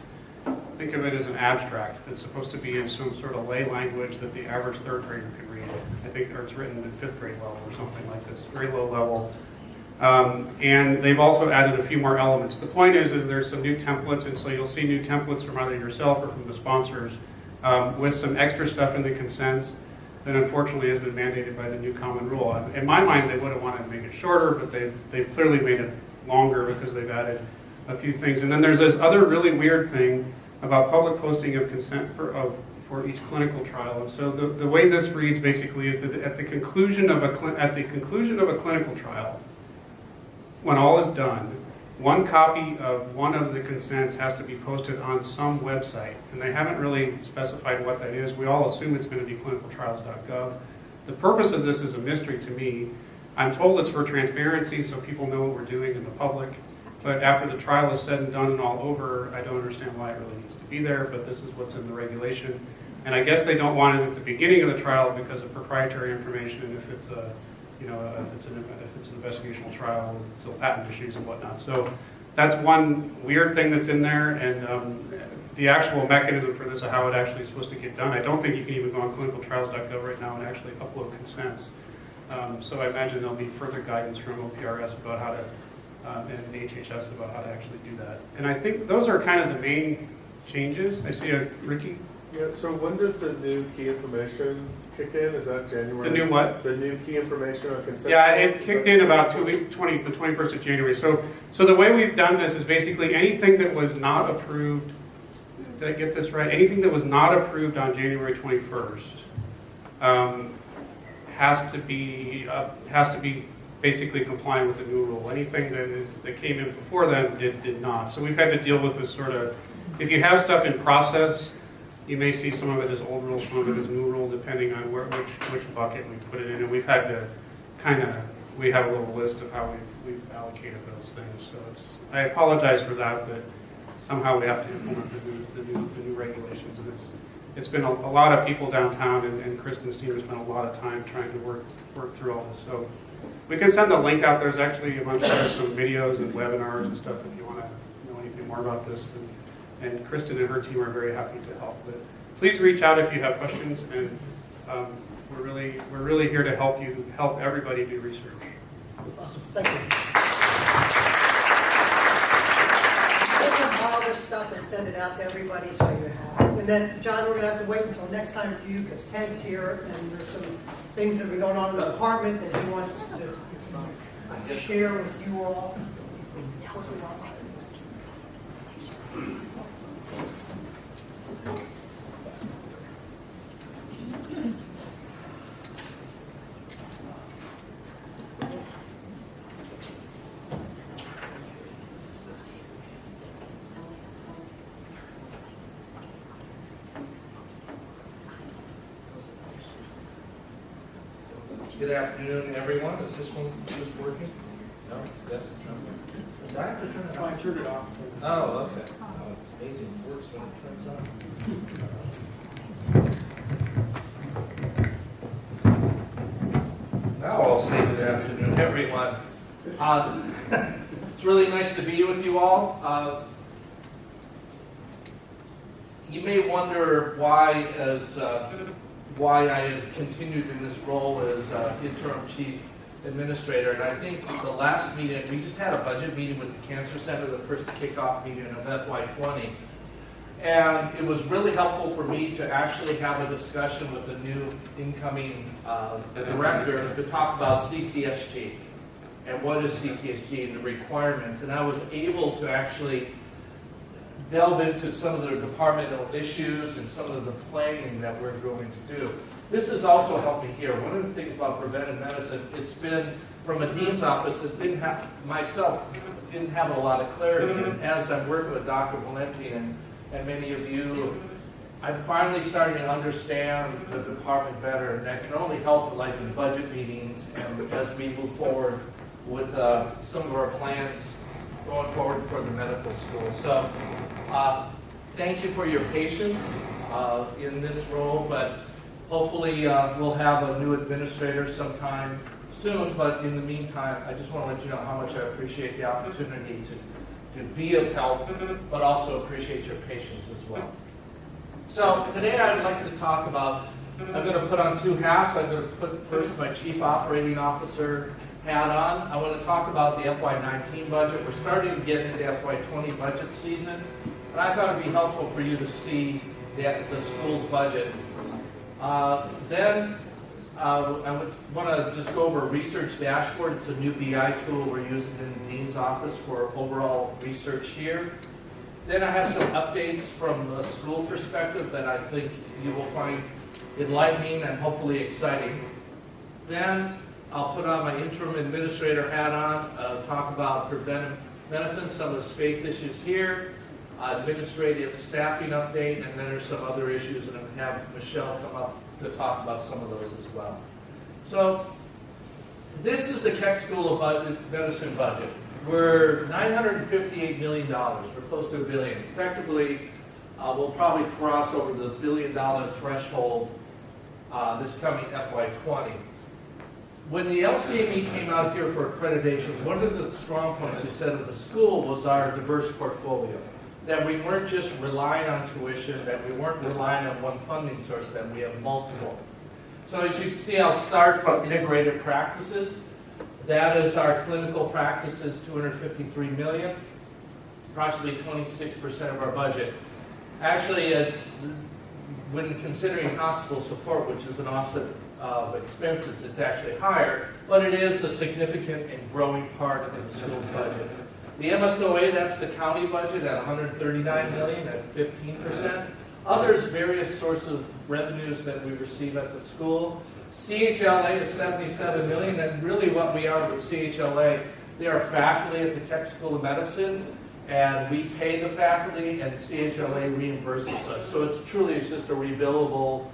Think of it as an abstract that's supposed to be in some sort of lay language that the average third grader could read. I think it's written at fifth grade level or something like this, very low level. And they've also added a few more elements. The point is there's some new templates, and so you'll see new templates from either yourself or from the sponsors with some extra stuff in the consents that unfortunately has been mandated by the new common rule. In my mind, they would have wanted to make it shorter, but they've clearly made it longer because they've added a few things. And then there's this other really weird thing about public posting of consent for each clinical trial. And so the way this reads basically is that at the conclusion of a clinical trial, when all is done, one copy of one of the consents has to be posted on some website, and they haven't really specified what that is. We all assume it's going to be clinicaltrials.gov. The purpose of this is a mystery to me. I'm told it's for transparency, so people know what we're doing in the public. But after the trial is said and done and all over, I don't understand why it really needs to be there, but this is what's in the regulation. And I guess they don't want it at the beginning of the trial because of proprietary information, and if it's a, if it's an investigational trial with still patent issues and whatnot. So that's one weird thing that's in there, and the actual mechanism for this, of how it actually is supposed to get done, I don't think you can even go on clinicaltrials.gov right now and actually upload consents. So I imagine there'll be further guidance from OPRS about how to, and HHS about how to actually do that. And I think those are kind of the main changes. I see a Ricky. Yeah, so when does the new key information kick in? Is that January? The new what? The new key information on consent. Yeah, it kicked in about the 21st of January. So the way we've done this is basically anything that was not approved, did I get this right? Anything that was not approved on January 21st has to be basically compliant with the new rule. Anything that came in before then did not. So we've had to deal with this sort of, if you have stuff in process, you may see some of it as old rule, some of it as new rule, depending on which bucket we put it in. And we've had to we have a little list of how we've allocated those things. So I apologize for that, but somehow we have to implement the new regulations. And it's been a lot of people downtown, and Kristen's team has spent a lot of time trying to work through all this. So we can send a link out. There's actually a bunch of some videos and webinars and stuff if you want to know anything more about this. And Kristen and her team are very happy to help. But please reach out if you have questions, and we're really here to help everybody do research. Awesome, thank you. We'll compile this stuff and send it out to everybody so you have it. And then, John, we're going to have to wait until next time for you because Ted's here, and there's some things that are going on in the department that he wants to share with you all. Good afternoon, everyone. Is this one working? No? Yes? Did I have to turn it I off? turned it off. Oh, okay. Oh, it's amazing. It works when it turns on. Now I'll say good afternoon, everyone. It's really nice to be with you all. You may wonder why I have continued in this role as interim chief administrator. And I think the last meeting, we just had a budget meeting with the Cancer Center, the first kickoff meeting of FY20. And it was really helpful for me to actually have a discussion with the new incoming director to talk about CCSG and what is CCSG and the requirements. And I was able to actually delve into some of the departmental issues and some of the planning that we're going to do. This has also helped me here. One of the things about preventive medicine, it's been from a dean's office that didn't have a lot of clarity. And as I'm working with Dr. Valenti and many of you, I'm finally starting to understand the department better, and that can only help like in budget meetings and as we move forward with some of our plans going forward for the medical school. So thank you for your patience in this role, but hopefully we'll have a new administrator sometime soon. But in the meantime, I just want to let you know how much I appreciate the opportunity to be of help, but also appreciate your patience as well. So today I'd like to talk about, I'm going to put on two hats. I'm going to put first my Chief Operating Officer hat on. I want to talk about the FY19 budget. We're starting to get into FY20 budget season, and I thought it would be helpful for you to see the school's budget. Then I want to just go over a research dashboard. It's a new BI tool we're using in the Dean's office for overall research here. Then I have some updates from a school perspective that I think you will find enlightening and hopefully exciting. Then I'll put on my interim administrator hat on, talk about preventive medicine, some of the space issues here, administrative staffing update, and then there's some other issues, and I'm have Michelle come up to talk about some of those as well. So this is the Keck School of Medicine budget. we're $958 million. We're close to $1 billion. Effectively, we'll probably cross over the $1 billion threshold this coming FY20. When the LCME came out here for accreditation, one of the strong points they said of the school was our diverse portfolio. That we weren't just relying on tuition, that we weren't relying on one funding source, that we have multiple. So as you can see, I'll start from integrated practices. That is our clinical practices, $253 million, approximately 26% of our budget. Actually, it's, when considering hospital support, which is an offset of expenses, it's actually higher, but it is a significant and growing part of the school's budget. The MSOA, that's the county budget at $139 million at 15%. Others, various sources of revenues that we receive at the school. CHLA is $77 million, and really what we are with CHLA, they are faculty at the Keck School of Medicine, and we pay the faculty, and CHLA reimburses us. So it's just a rebillable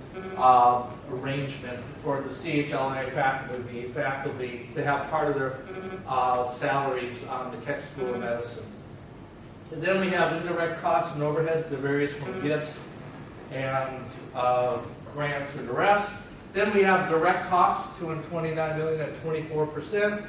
arrangement for the CHLA faculty to have part of their salaries on the Keck School of Medicine. And then we have indirect costs and overheads, the various from gifts and grants and the rest. Then we have direct costs, $229 million at 24%.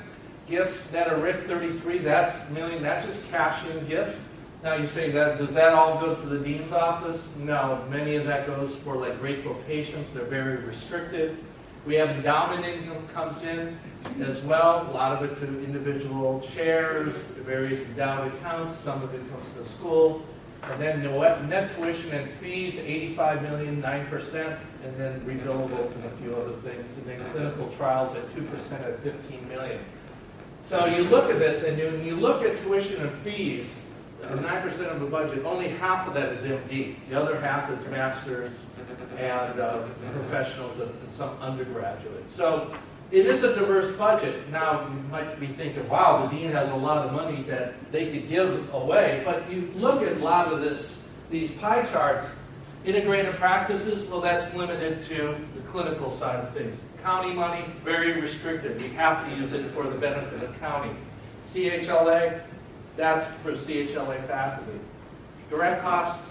Gifts that are RIC 33, that's just cash in gifts. Now you say that, does that all go to the dean's office? No, many of that goes for like grateful patients. They're very restricted. We have endowment income comes in as well. A lot of it to individual chairs, various endowed accounts. Some of it comes to school. And then net tuition and fees, $85 million, 9%, and then rebillables and a few other things. And then clinical trials at 2% at $15 million. So you look at this, and when you look at tuition and fees, 9% of the budget, only half of that is MD. The other half is masters and professionals and some undergraduates. So it is a diverse budget. Now, you might be thinking, wow, the dean has a lot of money that they could give away. But you look at a lot of these pie charts, integrated practices, well, that's limited to the clinical side of things. County money, very restricted. We have to use it for the benefit of county. CHLA, that's for CHLA faculty. Direct costs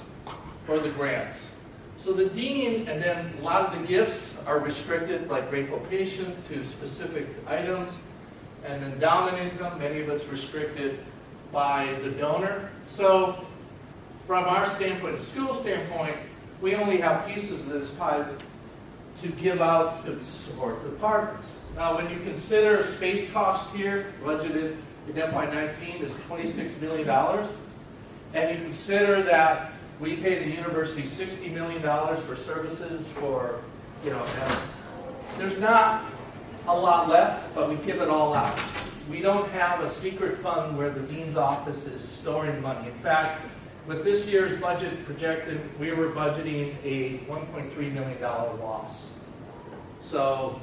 for the grants. So the dean, and then a lot of the gifts are restricted, like grateful patient, to specific items. And endowment income, many of it's restricted by the donor. So from our standpoint, the school standpoint, we only have pieces of this pie to give out to support the departments. Now, when you consider space cost here, budgeted in FY19 is $26 million, and you consider that we pay the university $60 million for services for, there's not a lot left, but we give it all out. We don't have a secret fund where the dean's office is storing money. In fact, with this year's budget projected, we were budgeting a $1.3 million loss. So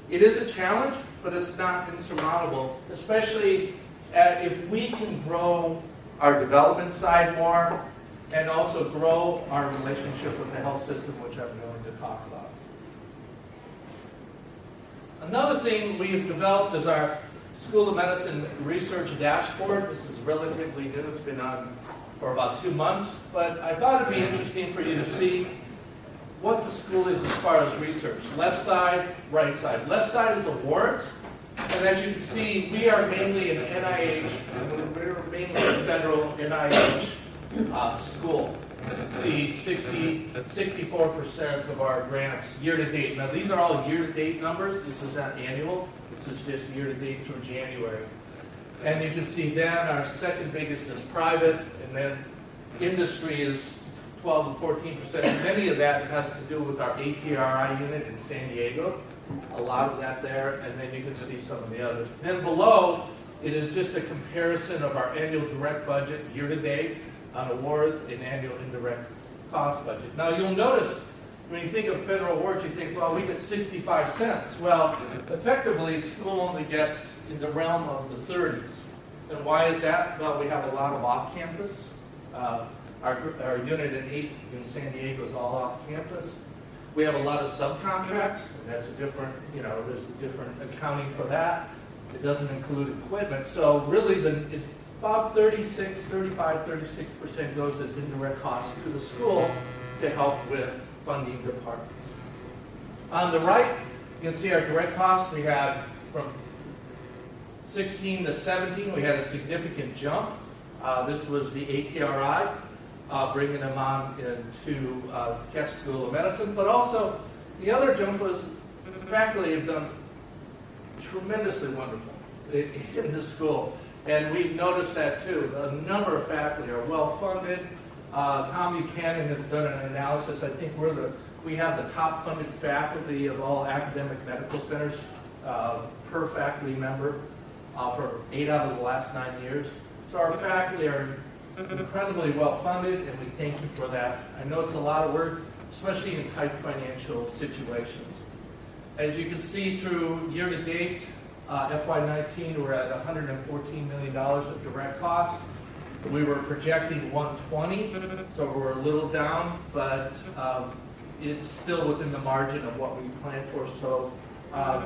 it is a challenge, but it's not insurmountable, especially if we can grow our development side more and also grow our relationship with the health system, which I'm going to talk about. Another thing we've developed is our School of Medicine research dashboard. This is relatively new. It's been on for about 2 months, but I thought it'd be interesting for you to see what the school is as far as research. Left side, right side. Left side is awards, and as you can see, we are mainly an NIH, we're mainly a federal NIH school. See 64% of our grants year to date. Now these are all year to date numbers. This is not annual. This is just year to date through January. And you can see then our second biggest is private, and then industry is 12 and 14%. And many of that has to do with our ATRI unit in San Diego. A lot of that there, and then you can see some of the others. Then below, it is just a comparison of our annual direct budget year to date on awards and annual indirect cost budget. Now you'll notice when you think of federal awards, you think, well, we get 65 cents. Well, effectively, school only gets in the realm of the 30s. And why is that? Well, we have a lot of off-campus. Our unit in San Diego is all off-campus. We have a lot of subcontracts, and that's a different, there's a different accounting for that. It doesn't include equipment. So really, about 36% goes as indirect costs to the school to help with funding departments. On the right, you can see our direct costs. We had from 16 to 17, we had a significant jump. This was the ATRI, bringing them on into Keck School of Medicine. But also, the other jump was faculty have done tremendously wonderful in the school. And we've noticed that too. A number of faculty are well funded. Tom Buchanan has done an analysis. I think we have the top funded faculty of all academic medical centers per faculty member for 8 out of the last 9 years. So our faculty are incredibly well funded, and we thank you for that. I know it's a lot of work, especially in tight financial situations. As you can see through year to date, FY19, we're at $114 million of direct costs. We were projecting 120, so we're a little down, but it's still within the margin of what we planned for, so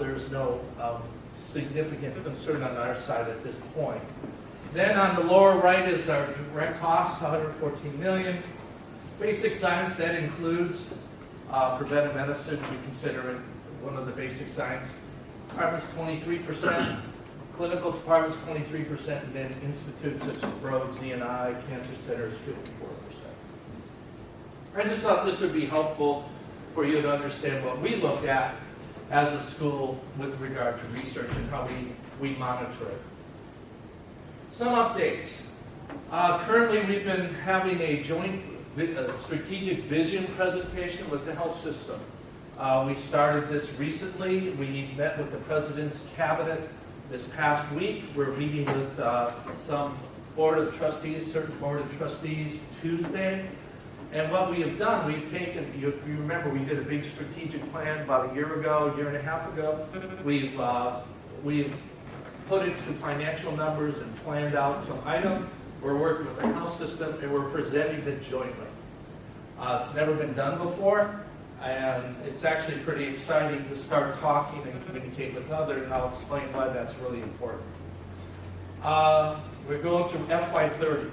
there's no significant concern on our side at this point. Then on the lower right is our direct costs, $114 million. Basic science, that includes preventive medicine. We consider it one of the basic science. Departments 23%, clinical departments 23%, and then institutes such as Broad, Z&I, cancer centers 54%. I just thought this would be helpful for you to understand what we look at as a school with regard to research and how we monitor it. Some updates. Currently, we've been having a joint strategic vision presentation with the health system. We started this recently. We met with the President's Cabinet this past week. We're meeting with some board of trustees, certain board of trustees Tuesday. And what we have done, we've taken, if you remember, we did a big strategic plan about a year and a half ago. We've put into financial numbers and planned out some items. We're working with the health system, and we're presenting it jointly. It's never been done before, and it's actually pretty exciting to start talking and communicate with others, and I'll explain why that's really important. We're going through FY30.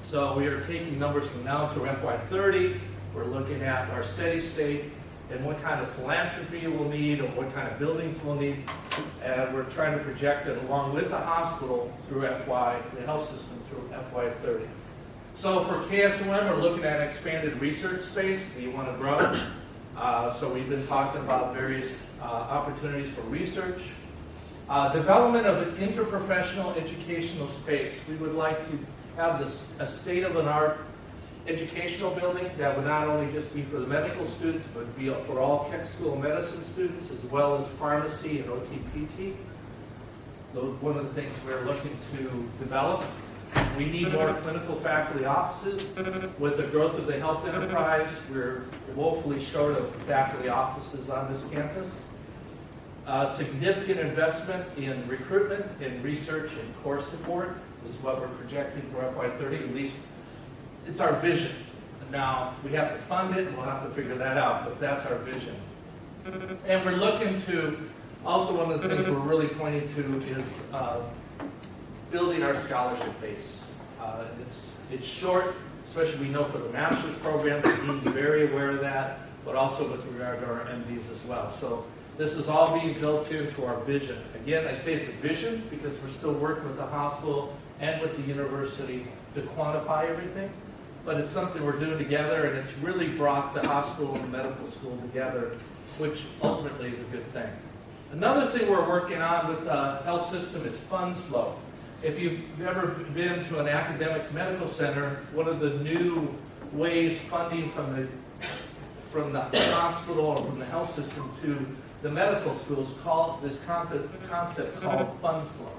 So we are taking numbers from now through FY30. We're looking at our steady state and what kind of philanthropy we'll need or what kind of buildings we'll need. And we're trying to project it along with the hospital through the health system through FY30. So for KSOM, we're looking at expanded research space. We want to grow. So we've been talking about various opportunities for research. Development of an interprofessional educational space. We would like to have a state-of-the-art educational building that would not only just be for the medical students, but be for all Keck School of Medicine students, as well as pharmacy and OTPT. So one of the things we're looking to develop. We need more clinical faculty offices. With the growth of the health enterprise, we're woefully short of faculty offices on this campus. Significant investment in recruitment, in research, and course support is what we're projecting for FY30. At least it's our vision. Now, we have to fund it, and we'll have to figure that out, but that's our vision. And we're looking to, also one of the things we're really pointing to is building our scholarship base. It's short, especially we know for the master's program, the dean's very aware of that, but also with regard to our MDs as well. So this is all being built into our vision. Again, I say it's a vision because we're still working with the hospital and with the university to quantify everything, but it's something we're doing together, and it's really brought the hospital and the medical school together, which ultimately is a good thing. Another thing we're working on with the health system is funds flow. If you've ever been to an academic medical center, one of the new ways funding from the hospital or from the health system to the medical schools call this concept called funds flow.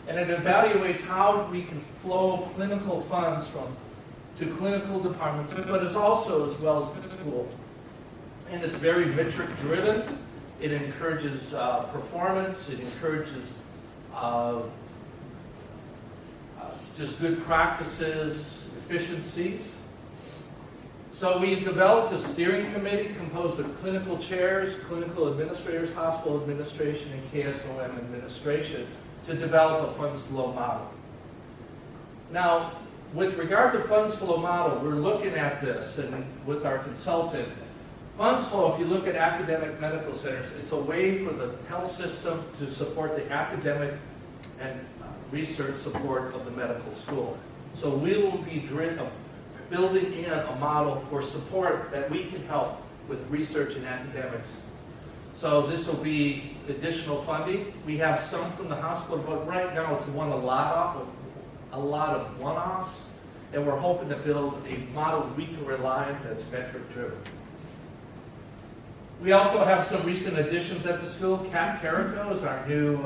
And it evaluates how we can flow clinical funds to clinical departments, but it's also as well as the school. And it's very metric driven. It encourages performance. It encourages just good practices, efficiencies. So we've developed a steering committee composed of clinical chairs, clinical administrators, hospital administration, and KSOM administration to develop a funds flow model. Now, with regard to funds flow model, we're looking at this, and with our consultant, funds flow, if you look at academic medical centers, it's a way for the health system to support the academic and research support of the medical school. So we will be building in a model for support that we can help with research and academics. So this will be additional funding. We have some from the hospital, but right now it's a lot of one-offs, and we're hoping to build a model we can rely on that's metric-driven. We also have some recent additions at the school. Kat Carrico is our new,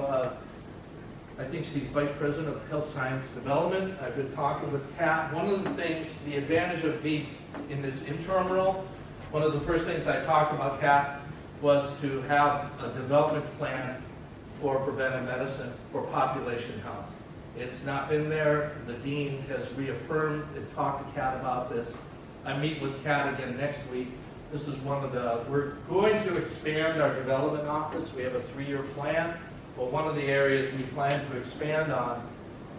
I think she's Vice President of Health Science Development. I've been talking with Kat. One of the things, the advantage of me in this interim role, one of the first things I talked about, Kat, was to have a development plan for preventive medicine for population health. It's not been there. The dean has reaffirmed and talked to Kat about this. I meet with Kat again next week. This is we're going to expand our development office. We have a 3-year plan, but one of the areas we plan to expand on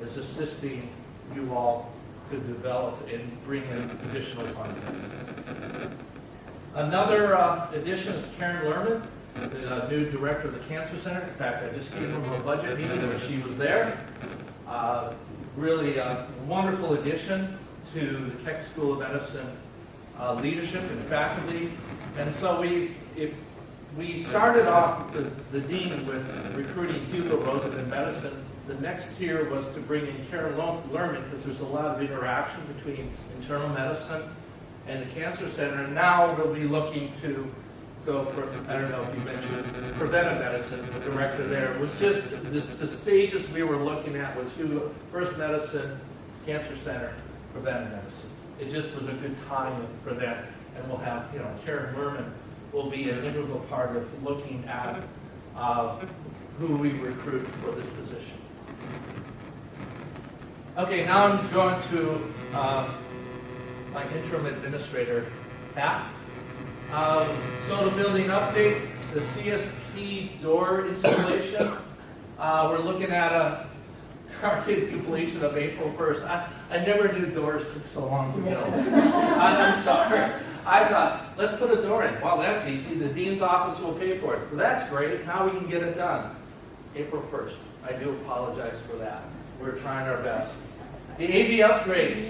is assisting you all to develop and bring in additional funding. Another addition is Karen Lerman, the new director of the Cancer Center. In fact, I just came from a budget meeting where she was there. Really a wonderful addition to the Keck School of Medicine leadership and faculty. And so we started off the dean with recruiting Hugo Rosen in medicine. The next tier was to bring in Karen Lerman because there's a lot of interaction between internal medicine and the Cancer Center. And now we'll be looking to go for, I don't know if you mentioned preventive medicine, the director there. It was just the stages we were looking at was first medicine, Cancer Center, preventive medicine. It just was a good time for that. And we'll have, Karen Lerman will be an integral part of looking at who we recruit for this position. Okay, now I'm going to my interim administrator, Pat. So the building update, the CSP door installation, we're looking at a target completion of April 1st. I never knew doors took so long to build. I'm sorry. I thought, let's put a door in. Well, that's easy. The dean's office will pay for it. Well, that's great. Now we can get it done. April 1st. I do apologize for that. We're trying our best. The AV upgrades.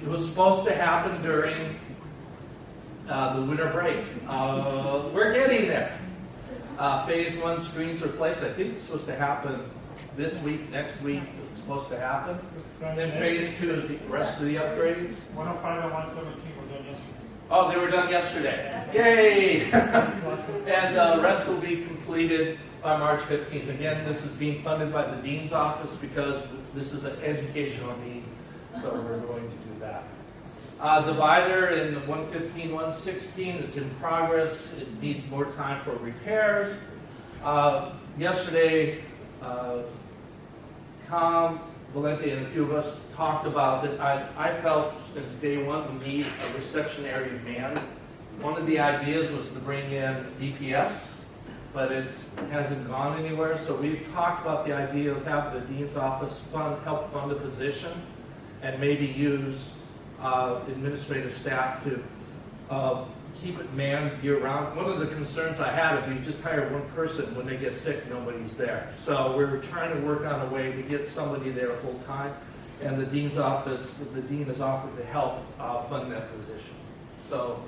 It was supposed to happen during the winter break. We're getting there. Phase 1 screens replaced. I think it's supposed to happen this week, next week. It's supposed to happen. And then phase 2 is the rest of the upgrades. 105 and 117 were done yesterday. Oh, they were done yesterday. Yay! And the rest will be completed by March 15th. Again, this is being funded by the dean's office because this is an educational need. So we're going to do that. Divider in 115, 116 is in progress. It needs more time for repairs. Yesterday, Tom Valente and a few of us talked about that. I felt since day one we need a reception area man. One of the ideas was to bring in DPS, but it hasn't gone anywhere. So we've talked about the idea of having the dean's office help fund a position and maybe use administrative staff to keep it manned year-round. One of the concerns I had, if you just hire one person, when they get sick, nobody's there. So we're trying to work on a way to get somebody there full-time, and the dean's office, the dean has offered to help fund that position. So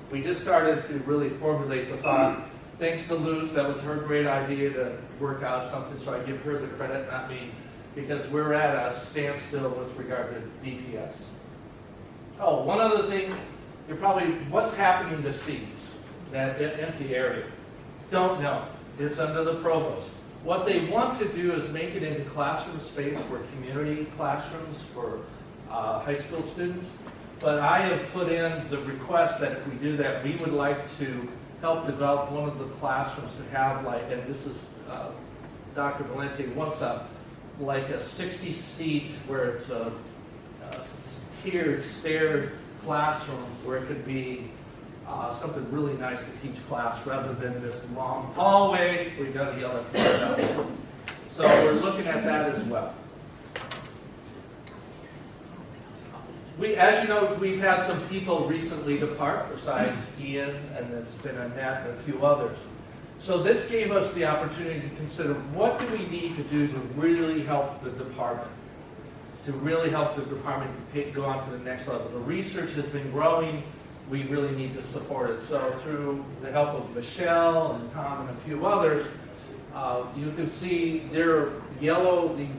we just started to really formulate the thought. Thanks to Luz, that was her great idea to work out something, so I give her the credit, not me, because we're at a standstill with regard to DPS. Oh, one other thing, what's happening to seats, that empty area? Don't know. It's under the provost. What they want to do is make it into classroom space for community classrooms for high school students. But I have put in the request that if we do that, we would like to help develop one of the classrooms to have and this is, Dr. Valente wants a 60 seat where it's a tiered, staired classroom where it could be something really nice to teach class rather than this long hallway. We got to yell at kids out there. So we're looking at that as well. As you know, we've had some people recently depart besides Ian, and there's been Annette and a few others. So this gave us the opportunity to consider what do we need to do to really help the department, to really help the department go on to the next level. The research has been growing. We really need to support it. So through the help of Michelle and Tom and a few others, you can see they're yellow, these